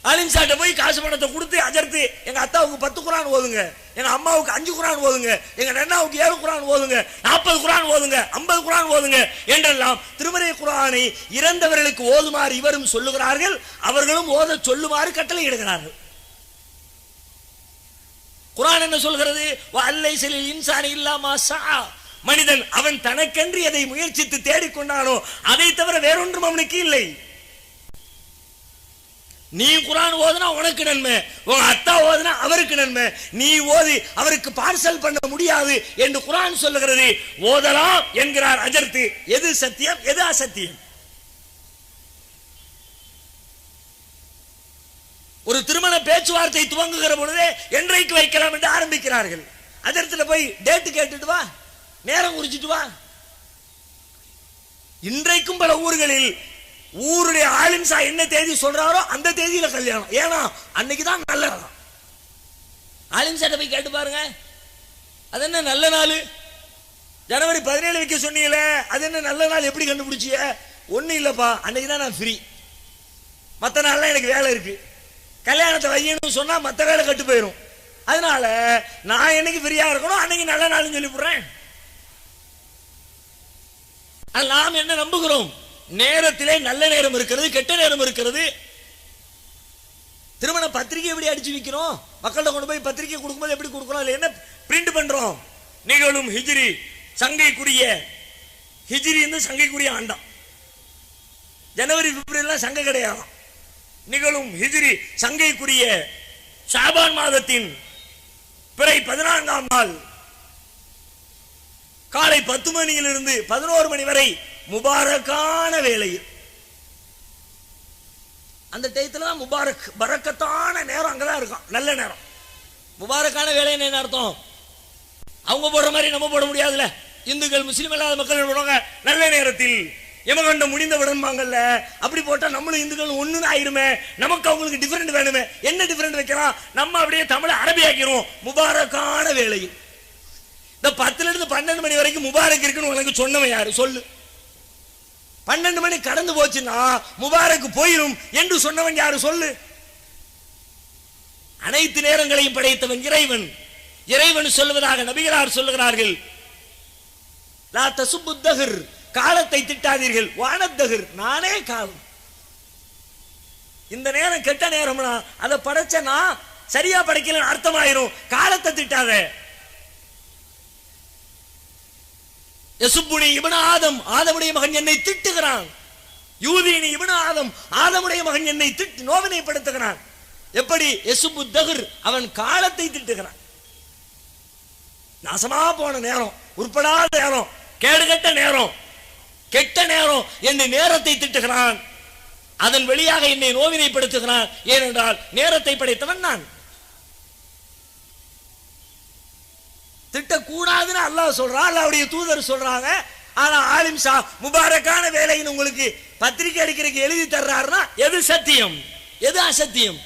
ஆலிம் சாட்ட போய் காசு பணத்தை கொடுத்து அஜர்த்து, எங்க அத்தாவுக்கு 10 குர்ஆன் ஓதுங்க, எங்க அம்மாவுக்கு 5 குர்ஆன் ஓதுங்க, எங்க நன்னாவுக்கு 7 குர்ஆன் ஓதுங்க, 40 குர்ஆன் ஓதுங்க, 50 குர்ஆன் ஓதுங்க என்றெல்லாம் திருமறை குர்ஆனை இறந்தவர்களுக்கு ஓதுமாறு இவரும் சொல்லுகிறார்கள், அவர்களும் ஓத சொல்லுமாறு கட்டளை இடுகிறார்கள். குர்ஆன் என்ன சொல்கிறது? வல்லைஸில் இன்சானி இல்லா மா ஸஆ, மனிதன் அவன் தனக்கென்று எதை முயற்சித்து தேடிக்கொண்டானோ அதை தவிர வேறொன்றும் அவனுக்கு இல்லை. நீ குர்ஆன் ஓதுனா உனக்கு நன்மை, உங்க அத்தா ஓதுனா அவருக்கு நன்மை. நீ ஓதி அவருக்கு பார்சல் பண்ண முடியாது என்று குர்ஆன் சொல்லுகிறது. ஓதலாம் என்கிறார் அஜர்த்து. எது சத்தியம் எது அசத்தியம்? ஒரு திருமண பேச்சுவார்த்தை துவங்குகிற பொழுதே என்றைக்கு வைக்கலாம் என்று ஆரம்பிக்கிறார்கள். அதற்கு போய் டேட் கேட்டுட்டு வா, நேரம் குறிச்சிட்டு வா. இன்றைக்கும் பல ஊர்களில் ஊருடைய ஆலிம்சா என்ன தேதி சொல்றாரோ அந்த தேதியில கல்யாணம். ஏன்னா அன்னைக்குதான் நல்ல நாள். ஆலிம்சாட்ட போய் கேட்டு பாருங்க, அது என்ன நல்ல நாள்? ஜனவரி 17 வைக்க சொன்னீங்களே, அது என்ன நல்ல நாள்? எப்படி கண்டுபிடிச்சிய? ஒன்னும் இல்லப்பா, அன்னைக்குதான் நான் ஃப்ரீ, மற்ற நாள்லாம் எனக்கு வேலை இருக்கு. கல்யாணத்தை வையணும்னு சொன்னா மற்ற வேலை கட்டு போயிடும். அதனால நான் என்னைக்கு ஃப்ரீயா இருக்கணும் அன்னைக்கு நல்ல நாள்னு சொல்லி போடுறேன். நாம் என்ன நம்புகிறோம்? நேரத்திலே நல்ல நேரம் இருக்கிறது, கெட்ட நேரம் இருக்கிறது. திருமண பத்திரிகை எப்படி அடிச்சு வைக்கிறோம்? மக்கள்கிட்ட கொண்டு போய் பத்திரிகை கொடுக்கும்போது எப்படி கொடுக்கிறோம்? அதுல என்ன பிரிண்ட் பண்றோம்? நிகழும் ஹிஜ்ரி சங்கைக்குரிய ஹிஜ்ரி சங்கைக்குரிய ஆண்டாம். ஜனவரி பிப்ரவரி சங்கை கிடையாது. நிகழும் ஹிஜ்ரி சங்கைக்குரிய ஷாபான் மாதத்தின் பிறை 14ஆம் நாள் காலை 10 மணியிலிருந்து 11 மணி வரை முபாரக்கான வேளையில், அந்த டயத்துல தான் முபாரக் பரக்கத்தான நேரம் அங்கதான் இருக்கும். நல்ல நேரம். முபாரக்கான வேலைன்னு என்ன அர்த்தம்? அவங்க போடுற மாதிரி நம்ம போட முடியாதுல்ல. இந்துக்கள் முஸ்லீம் இல்லாத மக்கள் போடுவாங்க நல்ல நேரத்தில் எமகண்டம் முடிந்த விடன்பாங்கல்ல. அப்படி போட்டா நம்மளும் இந்துக்கள் ஒண்ணுன்னு ஆயிருமே. நமக்கு அவங்களுக்கு டிஃபரெண்ட் வேணுமே. என்ன டிஃபரெண்ட் வைக்கலாம்? நம்ம அப்படியே தமிழை அரபியாக்கிறோம். முபாரக்கான வேளையில் இந்த 10ல இருந்து 12 மணி வரைக்கும் முபாரக் இருக்குன்னு உனக்கு சொன்னவன் யாரு சொல்லு? 12 மணி கடந்து போச்சுன்னா முபாரக் போயிடும் என்று சொன்னவன் யாரு சொல்லு? அனைத்து நேரங்களையும் படைத்தவன் இறைவன். இறைவன் சொல்வதாக நபிகளார் சொல்லுகிறார்கள், லா தசுப்புத்தஹர், காலத்தை திட்டாதீர்கள், வானத்தஹர், நானே காலம். இந்த நேரம் கெட்ட நேரம்னா அதை படைச்சனா சரியா படைக்கலன்னு அர்த்தமாயிரும். காலத்தை திட்டாத. யசுப்புனி இப்னு ஆதம், ஆதமுடைய மகன் என்னை திட்டுகிறான். யூதீனி இப்னு ஆதம், ஆதமுடைய மகன் என்னை திட்டு நோவினைப்படுத்துகிறான். எப்படி? யசுப்பு தஹர், அவன் காலத்தை திட்டுகிறான். நாசமா போன நேரம், உருப்படாத நேரம், கேடுகட்ட நேரம், கெட்ட நேரம் என்று நேரத்தை திட்டுகிறான். அதன் வழியாக என்னை நோவினைப்படுத்துகிறான். ஏனென்றால் நேரத்தை படைத்தவன் நான். திட்டக்கூடாதுன்னு அல்லாஹ் சொல்றான், அல்லாஹ்வுடைய தூதர் சொல்றாங்க. ஆனா ஆலிம் ஷா முபாரக்கான வேலைன்னு உங்களுக்கு பத்திரிகை அடிக்கிறதுக்கு எழுதி தர்றாருன்னா எது சத்தியம் எது அசத்தியம்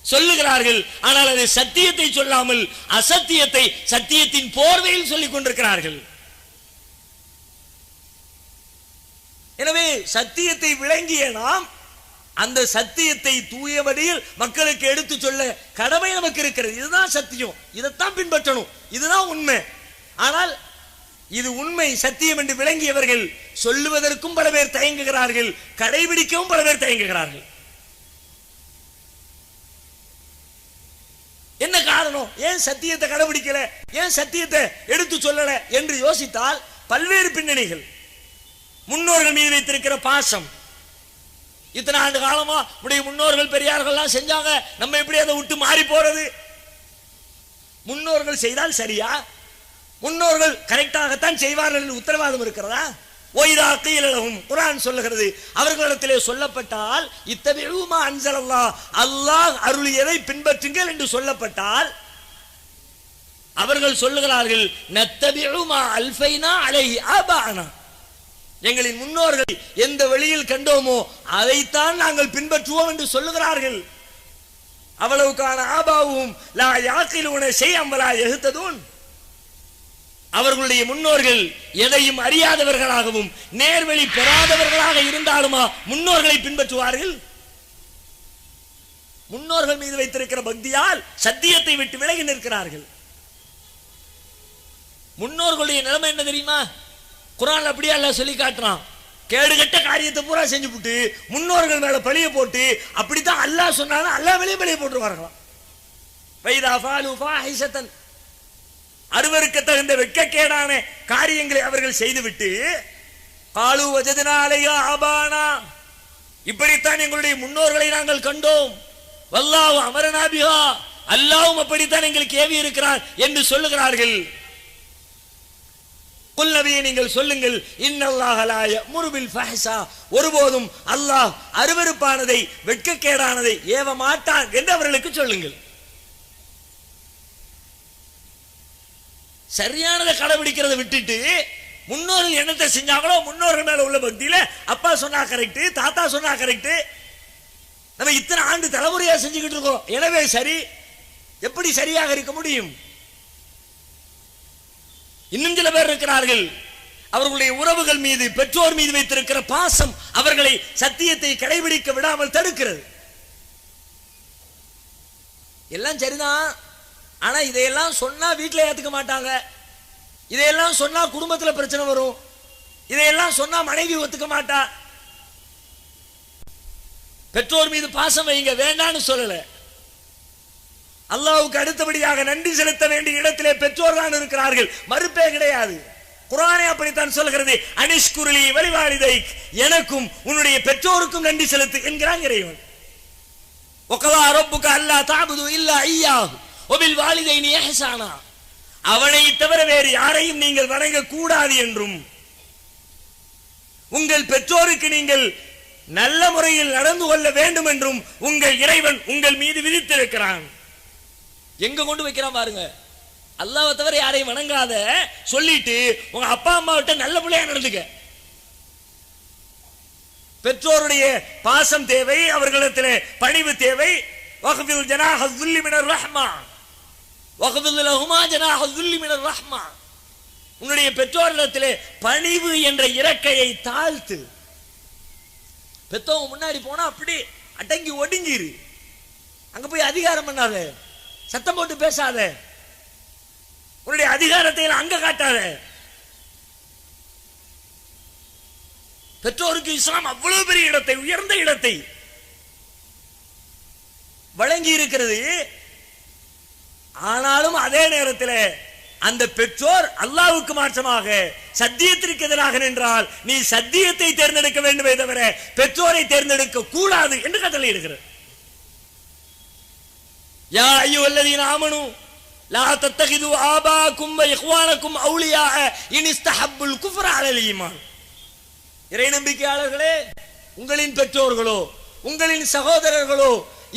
சொல்லுகிறார்கள். ஆனால் அது சத்தியத்தை சொல்லாமல் அசத்தியத்தை சத்தியத்தின் போர்வையில் சொல்லிக் கொண்டிருக்கிறார்கள். எனவே சத்தியத்தை விளங்கிய நாம் அந்த சத்தியத்தை தூய வழியில் மக்களுக்கு எடுத்து சொல்ல கடமை நமக்கு இருக்கிறது. இதுதான் சத்தியம், இதைத்தான் பின்பற்றணும், இதுதான் உண்மை. ஆனால் இது உண்மை சத்தியம் என்று விளங்கியவர்கள் சொல்லுவதற்கும் பல பேர் தயங்குகிறார்கள், கடைபிடிக்கவும் பல பேர் தயங்குகிறார்கள். என்ன காரணம்? ஏன் சத்தியத்தை கடைபிடிக்கல, ஏன் சத்தியத்தை எடுத்து சொல்லல என்று யோசித்தால் பல்வேறு பின்னணிகள். முன்னோர்கள் மீது வைத்திருக்கிற பாசம். இத்தனை ஆண்டு காலமா உடைய முன்னோர்கள் பெரியார்கள்லாம் செஞ்சாங்க, நம்ம எப்படி அதை விட்டு மாறி போறது? முன்னோர்கள் செய்தால் சரியா? முன்னோர்கள் கரெக்டாகத்தான் செய்வார்கள் என்று உத்தரவாதம் இருக்கிறதா? ஒய்தா கீழகும் குர்ஆன் சொல்லுகிறது, அவர்களிடத்திலே சொல்லப்பட்டால் இத்தபிஉமா அன்ஸலல்லாஹ், அல்லாஹ் அருளியதை பின்பற்றுங்கள் என்று சொல்லப்பட்டால் அவர்கள் சொல்லுகிறார்கள், நத்தபிஉமா அல்ஃபைனா அலைஹி ஆபானா, எங்களின் முன்னோர்கள் எந்த வழியில் கண்டோமோ அதைத்தான் நாங்கள் பின்பற்றுவோம் என்று சொல்லுகிறார்கள். அவ்வளவுக்கான ஆபாவும் லா யாக்கிலூன ஷைஅன் வலா யஹ்ததூன், அவர்களுடைய முன்னோர்கள் எதையும் அறியாதவர்களாகவும் நேர்வழி பெறாதவர்களாக இருந்தாலுமா முன்னோர்களை பின்பற்றுவார்கள்? முன்னோர்கள் மீது வைத்திருக்கிற பக்தியால் சத்தியத்தை விட்டு விலகி நிற்கிறார்கள். முன்னோர்களுடைய நிலைமை என்ன தெரியுமா? குர்ஆன்ல அப்படியே அல்லாஹ் சொல்லி காட்டுறான். கேடுகட்ட காரியத்தை பூரா செஞ்சு போட்டு முன்னோர்கள் மேல பழிய போட்டு, அப்படித்தான் அல்லாஹ் சொன்னாலும் அல்லாஹ் மேலே பழிய போட்டுருவார்களாம். வைதா ஃபாலு ஃபாஹிஷத்தன், அருவருக்கு தகுந்த வெட்கக்கேடான காரியங்களை அவர்கள் செய்துவிட்டு, காலு வஜதனா அலைஹா ஆபானா, இப்படித்தான் எங்களுடைய முன்னோர்களை நாங்கள் கண்டோம், வல்லாஹு அமரனா பிஹா, அல்லாஹ்வும் அப்படித்தான் எங்களுக்கு ஏவி இருக்கிறார் என்று சொல்லுகிறார்கள். குல் நபியே நீங்கள் சொல்லுங்கள், இன்னல்லாஹ லா யஅமுரு பில் ஃபஹ்ஷா, ஒருபோதும் அல்லாஹ் அருவருப்பானதை வெட்கக்கேடானதை ஏவ மாட்டான் என்று அவர்களுக்கு சொல்லுங்கள். சரியானதை கடைபிடிக்கிறதை விட்டுட்டு முன்னோர்கள் என்னத்தை செஞ்சாங்களோ முன்னோர்கள் மேல உள்ள பக்தியில அப்பா சொன்னா கரெக்ட், தாத்தா சொன்னா கரெக்ட், நம்ம இத்தனை ஆண்டு தலைமுறையா செஞ்சுக்கிட்டு இருக்கோம், எனவே சரி. எப்படி சரியாக இருக்க முடியும்? இன்னும் சில பேர் இருக்கிறார்கள், அவர்களுடைய உறவுகள் மீது பெற்றோர் மீது வைத்திருக்கிற பாசம் அவர்களை சத்தியத்தை கடைபிடிக்க விடாமல் தடுக்கிறது. எல்லாம் சரிதான். ஆனா இதையெல்லாம் சொன்னா வீட்டில் ஏத்துக்க மாட்டாங்க, இதையெல்லாம் சொன்னா குடும்பத்தில் பிரச்சனை வரும், இதையெல்லாம் சொன்னா மனைவி ஒத்துக்க மாட்டா. பெற்றோர் மீது பாசம் வைங்க, வேண்டான்னு சொல்லல. அல்லாஹ்வுக்கு அடுத்தபடியாக நன்றி செலுத்த வேண்டிய இடத்திலே பெற்றோர் தான் இருக்கிறார்கள், மறுப்பே கிடையாது. குர்ஆனே அப்படித்தான் சொல்கிறது, அனிஷ்குருலி வலிவாலிதை, எனக்கும் உன்னுடைய பெற்றோருக்கும் நன்றி செலுத்து என்கிறான் இறைவன். வகலா ரப்புக அல்லா தஅபுது இல்லா இய்யாஹு வபில் வாலிதைனி இஹ்சானா, அவனை தவிர வேறு யாரையும் நீங்கள் வணங்க கூடாது என்றும், உங்கள் பெற்றோருக்கு நீங்கள் நல்ல முறையில் நடந்து கொள்ள வேண்டும் என்றும் உங்கள் இறைவன் உங்கள் மீது விதித்திருக்கிறான். எங்க கொண்டு வைக்கிறான் பாருங்க. அல்லாஹ்வை தவிர யாரையும் வணங்காத சொல்லிட்டு உங்க அப்பா அம்மாவிட்ட நல்ல பிள்ளையா நடந்துக்க. பெற்றோருடைய பாசம் தேவை, அவர்களிடத்திலே பணிவு தேவை. வக்ஃபில் ஜனாஹ ذுல்லி மினர் ரஹ்மா வக்ஃபில் லஹுமா ஜனாஹ ذுல்லி மினர் ரஹ்மா, உன்னுடைய பெற்றோரிடத்திலே பணிவு என்ற இறக்கையை தாழ்த்து. பெற்றவங்க முன்னாடி போனா அப்படி அடங்கி ஒடுங்கிரு, அங்க போய் அதிகாரம் பண்ணாத, சத்தம் போட்டு பேசாத, உன்னுடைய அதிகாரத்தை அங்க காட்டாத. பெற்றோருக்கு இஸ்லாம் அவ்வளவு பெரிய இடத்தை, உயர்ந்த இடத்தை வழங்கி இருக்கிறது. ஆனாலும் அதே நேரத்தில் அந்த பெற்றோர் அல்லாஹ்வுக்கு மாற்றமாக சத்தியத்திற்கு எதிராக நின்றால் நீ சத்தியத்தை தேர்ந்தெடுக்க வேண்டுமே தவிர பெற்றோரை தேர்ந்தெடுக்க கூடாது என்று கட்டளையிடுகிறது. யா அய்யுஹல்லதீன ஆமனூ லா தத்தகிது ஆபாக்கும் வ இக்வானக்கும் அவுலியா இன் இஸ்தஹப்புல் குஃப்ர அலல் ஈமான். இறை நம்பிக்கையாளர்களே, உங்களின் பெற்றோர்களோ உங்களின் சகோதரர்களோ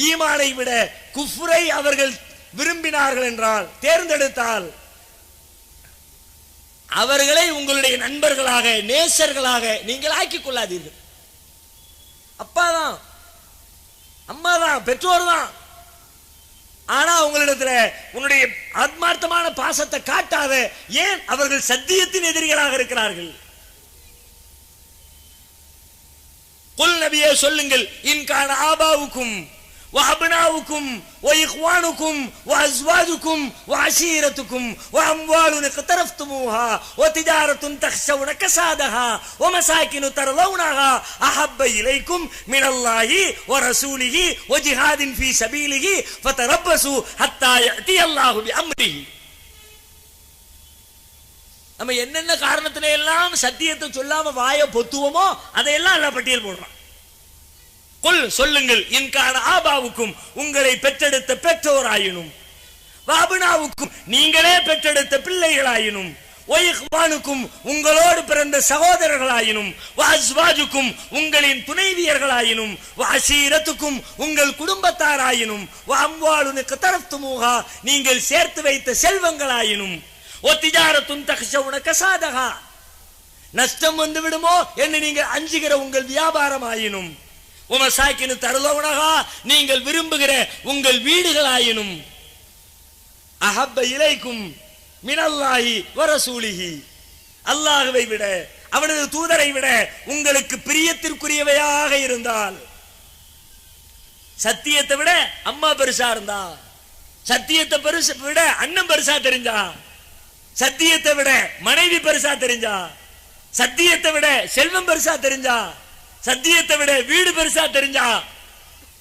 ஈமானை விட குஃப்ரை அவர்கள் விரும்பினார்கள் என்றால், தேர்ந்தெடுத்தால், அவர்களை உங்களுடைய நண்பர்களாக நேசர்களாக நீங்கள் ஆக்கிக் கொள்ளாதீர்கள். அப்பா தான், அம்மா தான், பெற்றோர் தான். ஆனா உங்களிடத்துல உன்னுடைய ஆத்மார்த்தமான பாசத்தை காட்டாத. ஏன்? அவர்கள் சத்தியத்தின் எதிரிகளாக இருக்கிறார்கள். குல் நபியே சொல்லுங்கள், இன்கான ஆபாவுக்கும் وأبناؤكم وإخوانكم وأزواجكم وعشيرتكم وأموال اقترفتموها وتجارة تخشون كسادها ومساكن ترضونها أحب إليكم من الله ورسوله وجهاد في سبيله فتربصوا حتى يأتي الله بأمره. நம்ம என்னென்ன காரணத்திலே எல்லாம் சத்தியத்தை சொல்லாம வாய பொத்துவோமோ அதையெல்லாம் எல்லாம் பட்டியல் போடுறான். சொல்லுங்கள், இன்கான ஆபாவுக்கும் உங்களை பெற்றெடுத்த பெற்றோராயினும், வாபுனாவுக்கும் நீங்களே பெற்றெடுத்த பிள்ளைகளாயினும், ஒய்ஹ்வானுக்கும் உங்களோடு பிறந்த சகோதரர்களாயினும், வாஸ்வாஜுக்கும் உங்களின் துணைவியர்களாயினும், வாசீரத்துக்கும் உங்கள் குடும்பத்தாராயினும், வாம்வாலுனுக்கு தரத்துமுகா நீங்கள் சேர்த்து வைத்த செல்வங்களாயினும், ஒத்திஜாரத்துன் தக்ஷவுன கசாதகா நஷ்டம் வந்து விடுமோ என்று நீங்கள் அஞ்சுகிற உங்கள் வியாபாரமாயினும், உமசாக்கினு தருளவுனகா நீங்கள் விரும்புகிற உங்கள் வீடுகளாயினும், அஹப்ப இலைக்கும் மினல்லாஹி வரசூலிஹி அல்லாஹ்வை விட அவனது தூதரை விட உங்களுக்கு பிரியத்திற்குரியவையாக இருந்தால், சத்தியத்தை விட அம்மா பெருசா இருந்தா, சத்தியத்தை விட அண்ணன் பெருசா தெரிஞ்சா, சத்தியத்தை விட மனைவி பெருசா தெரிஞ்சா, சத்தியத்தை விட செல்வம் பெருசா தெரிஞ்சா, சத்தியத்தை விட வீடு பெருசா தெரிஞ்சா,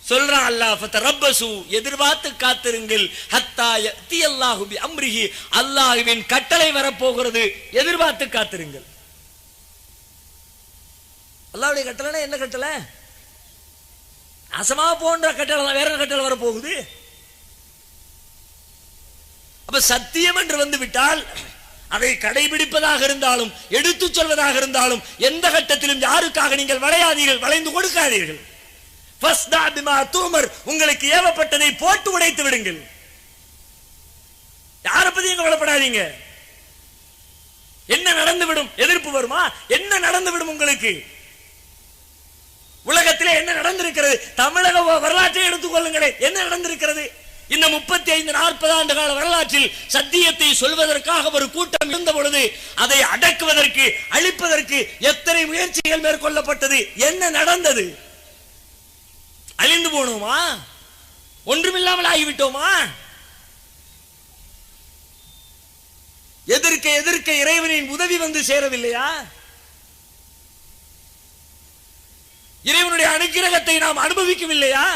சொல்றான் அல்லாஹ், ஃபதரப்பசு எதிர்பார்த்து காத்திருங்கள், ஹத்தா யத்தி அல்லாஹு பி அம்ரிஹி அல்லாஹ்வின் கட்டளை வரப்போகிறது, எதிர்பார்த்து காத்திருங்கள். அல்லாஹ்வுடைய கட்டளைனா என்ன கட்டளை? அசமா போன்ற கட்டளை தான், வேற கட்டளை வரப்போகுது. அப்ப சத்தியம் என்று வந்து விட்டால் அதை கடைபிடிப்பதாக இருந்தாலும் எடுத்து சொல்வதாக இருந்தாலும் எந்த கட்டத்திலும் யாருக்காக நீங்கள் வளையாதீர்கள், வளைந்து கொடுக்காதீர்கள். உங்களுக்கு ஏவப்பட்டதை போட்டு உடைத்து விடுங்கள். யாரை பத்தி கவலைப்படாதீங்க. என்ன நடந்துவிடும்? எதிர்ப்பு வருமா? என்ன நடந்துவிடும்? உங்களுக்கு உலகத்திலே என்ன நடந்திருக்கிறது? தமிழக வரலாற்றை எடுத்துக்கொள்ளுங்களேன். என்ன நடந்திருக்கிறது? இந்த 35-40 ஆண்டு கால வரலாற்றில் சத்தியத்தை சொல்வதற்காக ஒரு கூட்டம் இருந்த பொழுது அதை அடக்குவதற்கு, அழிப்பதற்கு எத்தனை முயற்சிகள் மேற்கொள்ளப்பட்டது? என்ன நடந்தது? அழிந்து போனோமா? ஒன்றுமில்லாமல் ஆகிவிட்டோமா? எதிர்க்க எதிர்க்க இறைவனின் உதவி வந்து சேரவில்லையா? இறைவனுடைய அனுக்கிரகத்தை நாம் அனுபவிக்கவில்லையா?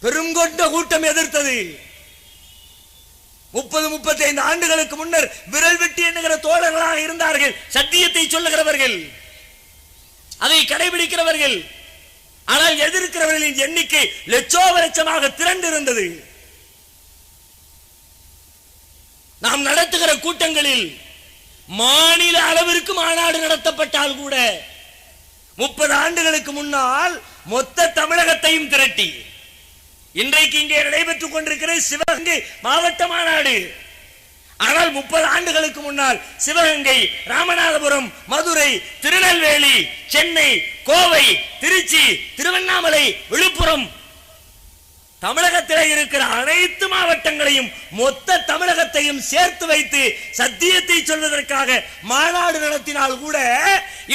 பெருங்கொண்ட கூட்டம் எதிர்த்தது. 30-35 ஆண்டுகளுக்கு முன்னர் விரல் வெட்டி எண்ணுகிற தோழர்களாக இருந்தார்கள், சத்தியத்தை சொல்லுகிறவர்கள், அதை கடைபிடிக்கிறவர்கள். ஆனால் எதிர்க்கிறவர்களின் எண்ணிக்கை லட்சோப லட்சமாக திரண்டிருந்தது. நாம் நடத்துகிற கூட்டங்களில் மாநில அளவிற்கு மாநாடு நடத்தப்பட்டால் கூட 30 ஆண்டுகளுக்கு முன்னால் மொத்த தமிழகத்தையும் திரட்டி, இன்றைக்கு இங்கே நடைபெற்றுக் கொண்டிருக்கிற சிவகங்கை மாவட்ட மாநாடு, ஆனால் 30 ஆண்டுகளுக்கு முன்னால் சிவகங்கை, ராமநாதபுரம், மதுரை, திருநெல்வேலி, சென்னை, கோவை, திருச்சி, திருவண்ணாமலை, விழுப்புரம், தமிழகத்தில் இருக்கிற அனைத்து மாவட்டங்களையும் மொத்த தமிழகத்தையும் சேர்த்து வைத்து சத்தியத்தை சொல்வதற்காக மாநாடு நடத்தினால் கூட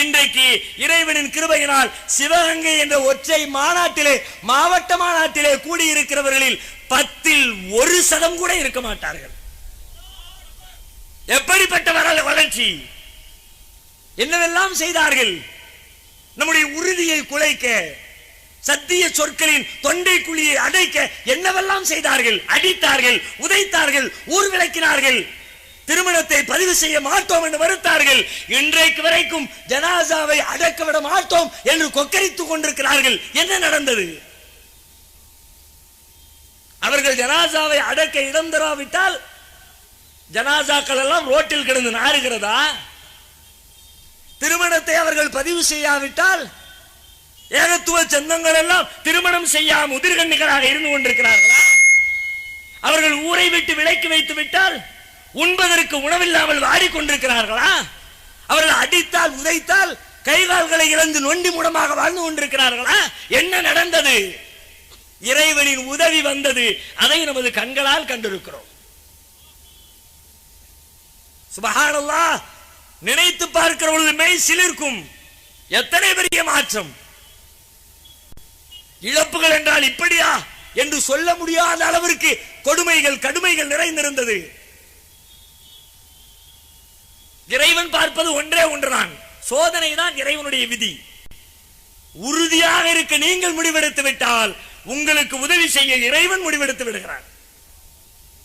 இன்றைக்கு இறைவனின் கிருபையினால் சிவகங்கை என்ற ஒற்றை மாநாட்டிலே, மாவட்ட மாநாட்டிலே கூடியிருக்கிறவர்களில் 10% கூட இருக்க மாட்டார்கள். எப்படிப்பட்ட வளர்ச்சி! என்னவெல்லாம் செய்தார்கள்! நம்முடைய உறுதியை குலைக்க, சத்திய சொற்களின் தொண்டை குழியை அடைக்க என்னவெல்லாம் செய்தார்கள்! அடித்தார்கள், உதைத்தார்கள், ஊர் விளக்கினார்கள், திருமணத்தை பதிவு செய்ய மாட்டோம் என்று மறுத்தார்கள். இன்றைக்கு வரைக்கும் ஜனாசாவை அடக்க விட மாட்டோம் என்று கொக்கரித்துக் கொண்டிருக்கிறார்கள். என்ன நடந்தது? அவர்கள் ஜனாசாவை அடக்க இடம் தராவிட்டால் ஜனாசாக்கள் எல்லாம் ரோட்டில் கிடந்து நாறுகிறதா? திருமணத்தை அவர்கள் பதிவு செய்யாவிட்டால் ஏகத்துவ சொந்தங்கள் எல்லாம் திருமணம் செய்யாம உதிர்கண்ணிகளாக இருந்து கொண்டிருக்கிறார்களா? அவர்கள் ஊரை விட்டு விலக்கி வைத்து விட்டால் உண்பதற்கு உணவில்லாமல் வாடிக்கொண்டிருக்கிறார்களா? அவர்கள் அடித்தால், உதைத்தால் கைகால்களை இழந்து நொண்டி முடமாக வாழ்ந்து கொண்டிருக்கிறார்களா? என்ன நடந்தது? இறைவனின் உதவி வந்தது. அதை நமது கண்களால் கண்டிருக்கிறோம். சுப்ஹானல்லாஹ், நினைத்து பார்க்கிற பொழுது மெய் சிலிர்க்கும். எத்தனை பெரிய மாற்றம்! இழப்புகள் என்றால் இப்படியா என்று சொல்ல முடியாத அளவிற்கு கொடுமைகள், கடுமைகள் நிறைந்திருந்தது. இறைவன் பார்ப்பது ஒன்றே ஒன்றுதான், சோதனை தான் இறைவனுடைய விதி. உறுதியாக இருக்க நீங்கள் முடிவெடுத்து விட்டால் உங்களுக்கு உதவி செய்ய இறைவன் முடிவெடுத்து விடுகிறார்.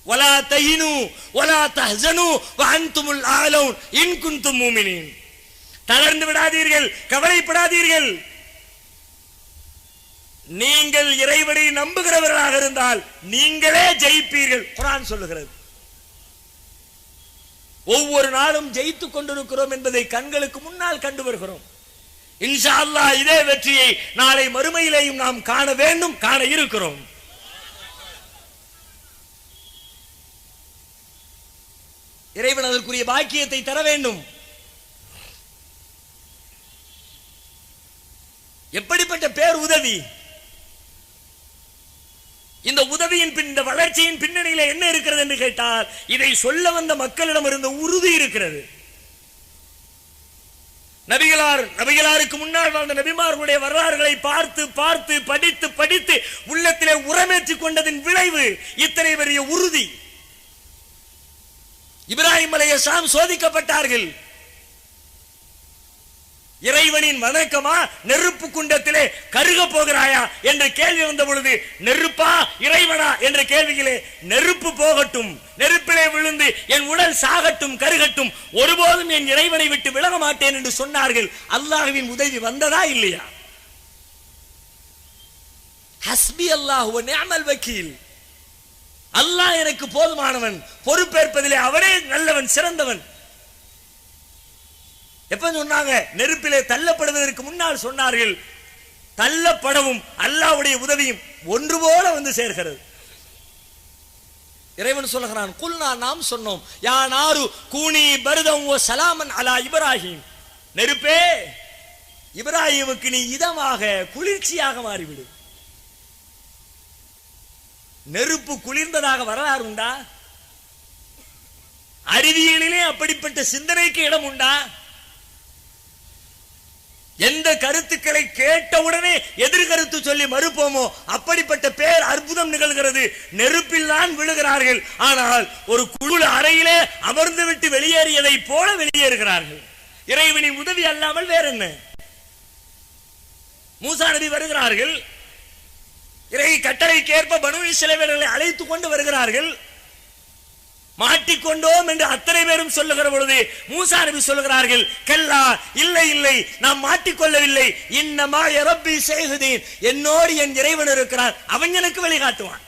வலா தஹினு வலா தஹ்சனு வஅன்துமுல் ஆலவுன் இன் குன்தும் முஃமினீன். தளர்ந்து விடாதீர்கள், கவலைப்படாதீர்கள். நீங்கள் இறைவனை நம்புகிறவர்களாக இருந்தால் நீங்களே ஜெயிப்பீர்கள். குர்ஆன் சொல்லுகிறது. ஒவ்வொரு நாளும் ஜெயித்துக் கொண்டிருக்கிறோம் என்பதை கண்களுக்கு முன்னால் கண்டு வருகிறோம். இன்ஷா அல்லாஹ் இதே வெற்றியை நாளை மறுமையிலேயும் நாம் காண வேண்டும், காண இருக்கிறோம். இறைவன் அதற்குரிய பாக்கியத்தை தர வேண்டும். எப்படிப்பட்ட பேர் உதவி! இந்த உதவியின் பின், இந்த வளர்ச்சியின் பின்னணியில என்ன இருக்கிறது என்று கேட்டால், இதை சொல்ல வந்த மக்களிடம் இருந்த உறுதி இருக்கிறது. நபிகளாருக்கு முன்னால் வாழ்ந்த நபிமார்களுடைய வரலாறுகளை பார்த்து பார்த்து படித்து படித்து உள்ளத்திலே உரமேற்றிக் கொண்டதின் விளைவு இத்தனை பெரிய உறுதி. இப்ராஹிம் அலைஹிஸ்ஸலாம் சோதிக்கப்பட்டார்கள். இறைவனின் வணக்கமா, நெருப்பு குண்டத்திலே கருக போகிறாயா என்ற கேள்வி வந்த பொழுது, நெருப்பா இறைவனா என்ற கேள்வியிலே, நெருப்பு போகட்டும், நெருப்பிலே விழுந்து என் உடல் சாகட்டும், கருகட்டும், ஒருபோதும் என் இறைவனை விட்டு விலக மாட்டேன் என்று சொன்னார்கள். அல்லாஹ்வின் உதவி வந்ததா இல்லையா? ஹஸ்பி அல்லாஹு வ நிஅமல் வக்கீல். அல்லாஹ் எனக்கு போதுமானவன், பொறுப்பேற்பதிலே அவனே நல்லவன், சிறந்தவன். எப்ப சொன்னாங்க? நெருப்பிலே தள்ளப்படுவதற்கு முன்னால் சொன்னார்கள். தள்ளப்படவும் அல்லாஹ்வுடைய உதவியும் ஒன்று போல வந்து சேர்கிறது. இறைவன் சொல்லுகிறான், குல்னா, நாம் சொன்னோம், யா நாரு கூனி பர்தம் வ சலாமன் அலா இப்ராஹிம். நெருப்பே, இப்ராஹிமுக்கு நீ இதமாக, குளிர்ச்சியாக மாறிவிடு. நெருப்பு குளிர்ந்ததாக வரலாறு உண்டா? அறிவியலிலே அப்படிப்பட்ட சிந்தனைக்கு இடம் உண்டா? எந்த கருத்துக்களை கேட்டவுடனே எதிர்கருத்து சொல்லி மறுப்போமோ அப்படிப்பட்ட பேர் அற்புதம் நிகழ்கிறது. நெருப்பில் தான் விழுகிறார்கள், ஆனால் ஒரு குழு அறையிலே அமர்ந்து விட்டு வெளியேறியதை போல வெளியேறுகிறார்கள். இறைவனின் உதவி அல்லாமல் வேற என்ன? மூசா நபி வருகிறார்கள், இறை கட்டளைக்கு ஏற்ப பனு இஸ்ரவேலர்களை அழைத்துக் கொண்டு வருகிறார்கள். மாட்டிக்கொண்டோம் என்று அத்தனை பேரும் சொல்லுகிற பொழுது மூசா நபி சொல்லுகிறார்கள், கல்லா, இல்லை இல்லை, நாம் மாட்டிக்கொள்ளவில்லை. இன்னமா ரப்பி ஸைஹுதீன், என்னோடு என் இறைவன் இருக்கிறார், அவன் எனக்கு வழிகாட்டுவான்.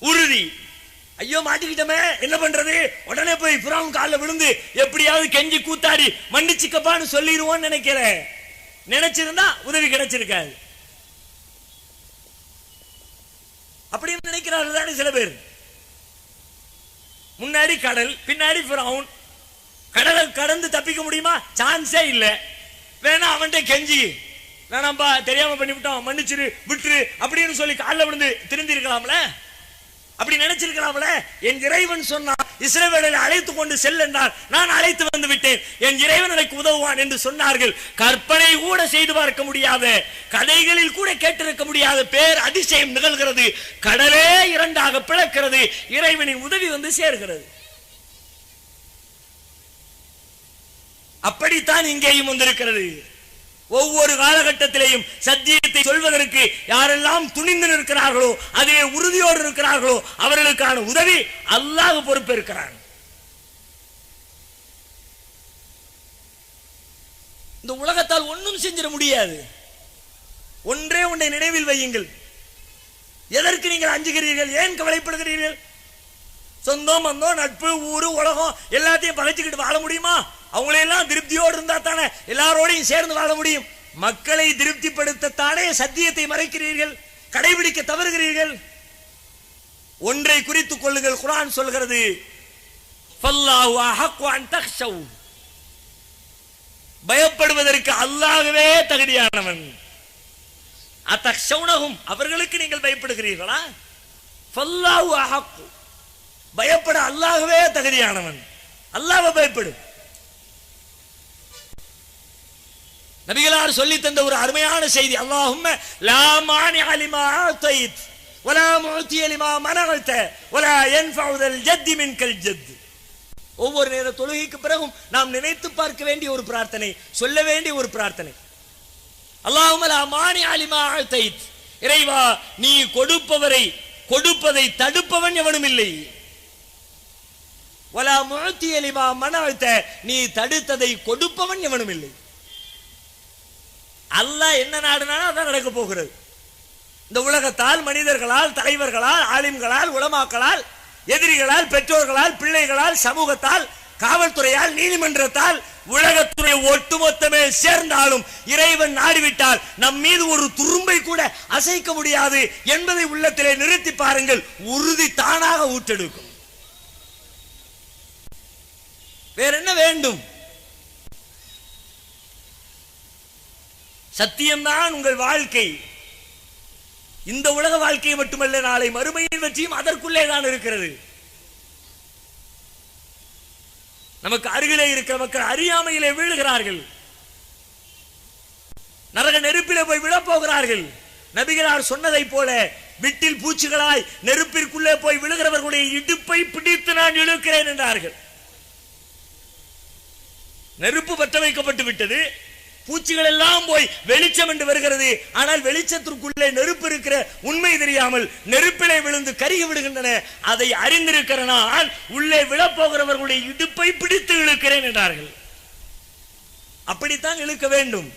உறுதி. ஐயோ மாட்டிக்கிட்டமே, என்ன பண்றது? உடனே போய் ஃபிரௌன் காலில் விழுந்து எப்படியாவது கெஞ்சி கூத்தாடி மன்னிச்சுக்கப்பான்னு சொல்லிடுவோன்னு நினைக்கிறேன். நினைச்சிருந்தா உதவி கிடைச்சிருக்காது. அப்படின்னு நினைக்கிறார்கள் தானே சில பேர். முன்னாடி கடல், பின்னாடி ஃபிரௌன். கடலை கடந்து தப்பிக்க முடியுமா? சான்ஸே இல்லை. வேணா அவன்கிட்ட கெஞ்சி, வேணாம்பா தெரியாம பண்ணிவிட்டோம், மன்னிச்சிரு, விட்டுரு அப்படின்னு சொல்லி காலில் விழுந்து திருந்தி இருக்கலாம்ல, அப்படி நினைச்சிருக்கலாம்ல. என் இறைவன் சொன்னா இஸ்ரவேலை அழைத்து கொண்டு செல் என்றால் நான் அழைத்து வந்து விட்டேன், என் இறைவன் எனக்கு உதவுவான் என்று சொன்னார்கள். கற்பனை கூட செய்து பார்க்க முடியாத, கதைகளில் கூட கேட்டிருக்க முடியாத பேர் அதிசயம் நிகழ்கிறது. கடலே இரண்டாக பிளக்கிறது, இறைவனின் உதவி வந்து சேர்கிறது. அப்படித்தான் இங்கேயும் வந்திருக்கிறது. ஒவ்வொரு காலகட்டத்திலேயும் சத்தியத்தை சொல்வதற்கு யாரெல்லாம் துணிந்து இருக்கிறார்களோ, அதே உறுதியோடு இருக்கிறார்களோ, அவர்களுக்கான உதவி அல்லாஹ் பொறுப்பேற்கிறான். இந்த உலகத்தால் ஒன்றும் செஞ்சிட முடியாது. ஒன்றே ஒன்றை நினைவில் வையுங்கள். எதற்கு நீங்கள் அஞ்சுகிறீர்கள்? ஏன் கவலைப்படுகிறீர்கள்? சொந்தம், பந்தம், நட்பு, ஊரு, உலகம் எல்லாத்தையும் பகைச்சுக்கிட்டு வாழ முடியுமா? அவங்களெல்லாம் திருப்தியோடு இருந்தா தானே எல்லாரோடையும் சேர்ந்து வாழ முடியும். மக்களை திருப்திப்படுத்தத்தானே சத்தியத்தை மறைக்கிறீர்கள், கடைபிடிக்க தவறுகிறீர்கள். ஒன்றை குறித்துக் கொள்ளுங்கள், குர்ஆன் சொல்கிறது, ஃபல்லாஹு அஹக்கு அன் தக்ஷவ், பயப்படுவதற்கு அல்லாஹ்வே தகுதியானவன். அதக்ஷவுனஹும், அவர்களுக்கு நீங்கள் பயப்படுகிறீர்களா? ஃபல்லாஹு அஹக்கு, பயப்பட அல்லாஹ்வே தகுதியானவன், அல்லாஹ்வை பயப்படு. நபிகளார் சொல்லி தந்த ஒரு அருமையான செய்தி, அல்லாஹும்ம லா மானிஅ லிமா ஆதைத் வலா முஅதிய லிமா மனஅத வலா யன்ஃபஉ தல் ஜத் மின்கல் ஜத். ஒவ்வொரு நேர தொழுகைக்கு பிறகும் நாம் நினைத்து பார்க்க வேண்டிய ஒரு பிரார்த்தனை, சொல்ல வேண்டிய ஒரு பிரார்த்தனை. அல்லாஹும்ம லா மானிஅ லிமா ஆதைத், இறைவா நீ கொடுப்பவரை, கொடுப்பதை தடுப்பவன் எவனும் இல்லை. வலா முஅதிய லிமா மனஅத, நீ தடுத்ததை கொடுப்பவன் எவனும் இல்லை. அல்லாஹ் என்ன நாடுனாலும் அதான் நடக்க போகிறது. இந்த உலகத்தால், மனிதர்களால், தலைவர்களால், ஆலிம்களால், உலமாக்களால், எதிரிகளால், பெற்றோர்களால், பிள்ளைகளால், சமூகத்தால், காவல்துறையால், நீதிமன்றத்தால், உலகத்துறை ஒட்டுமொத்தமே சேர்ந்தாலும் இறைவன் நாடிவிட்டால் நம் மீது ஒரு துரும்பை கூட அசைக்க முடியாது என்பதை உள்ளத்திலே நிறுத்தி பாருங்கள். உறுதி தானாக ஊற்றெடுக்கும். வேற என்ன வேண்டும்? சத்தியம்தான் உங்கள் வாழ்க்கை. இந்த உலக வாழ்க்கை மட்டுமல்ல, நாளை மறுமையின் வெற்றியும் அதற்குள்ளே தான் இருக்கிறது. நமக்கு அருகிலே இருக்கிற மக்கள் அறியாமையிலே வீழுகிறார்கள், நரக நெருப்பிலே போய் விழப் போகிறார்கள். நபிகளார் சொன்னதை போல விட்டில் பூச்சிகளாய் நெருப்பிற்குள்ளே போய் விழுகிறவர்களுடைய இடுப்பை பிடித்து நான் இழுக்கிறேன் என்றார்கள். நெருப்பு பற்ற வைக்கப்பட்டு விட்டது, பூச்சிகள் எல்லாம் போய் வெளிச்சம் என்று வருகிறது. ஆனால் வெளிச்சத்திற்குள்ளே நெருப்பு இருக்கிற உண்மை தெரியாமல் நெருப்பிலே விழுந்து கருகி விடுகின்றன. அதை அறிந்திருக்கிற நான் உள்ளே விழப்போகிறவர்களுடைய இடுப்பை பிடித்து இழுக்கிறேன் என்றார்கள். அப்படித்தான் இழுக்க வேண்டும்.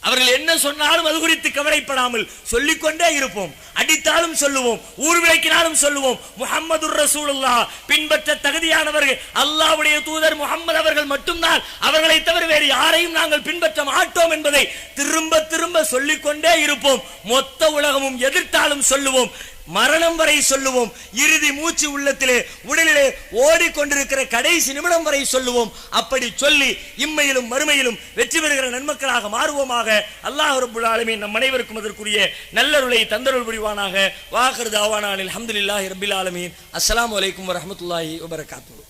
அவர்கள் என்ன சொன்னாலும் அது குறித்து கவலைப்படாமல் சொல்லிக்கொண்டே இருப்போம். அடித்தாலும் சொல்லுவோம், ஊர் விளக்கினாலும் சொல்லுவோம், முஹம்மதுர் ரசூலுல்லாஹ், பின்பற்ற தகுதியானவர்கள் அல்லாஹ்வுடைய தூதர் முஹம்மது அவர்கள் மட்டும்தான், அவர்களை தவிர வேறு யாரையும் நாங்கள் பின்பற்ற மாட்டோம் என்பதை திரும்ப திரும்ப சொல்லிக்கொண்டே இருப்போம். மொத்த உலகமும் எதிர்த்தாலும் சொல்லுவோம், மரணம் வரை சொல்லுவோம். இறுதி மூச்சு உள்ளத்திலே உடலிலே ஓடிக்கொண்டிருக்கிற கடைசி நிமிடம் வரை சொல்லுவோம். அப்படி சொல்லி இம்மையிலும் மறுமையிலும் வெற்றி பெறுகிற நன்மக்களாக மாறுவோமாக. அல்லாஹ் ரப்பல் ஆலமீன் நம் அனைவருக்கும் அதற்குரிய நல்லருளை தந்தருள் புரிவானாக. வாஹிர் தாவானா அல்ஹம்துலில்லாஹி ரப்பில் ஆலமீன். அஸ்ஸலாமு அலைக்கும் வரஹ்மத்துல்லாஹி வபரகாத்துஹு.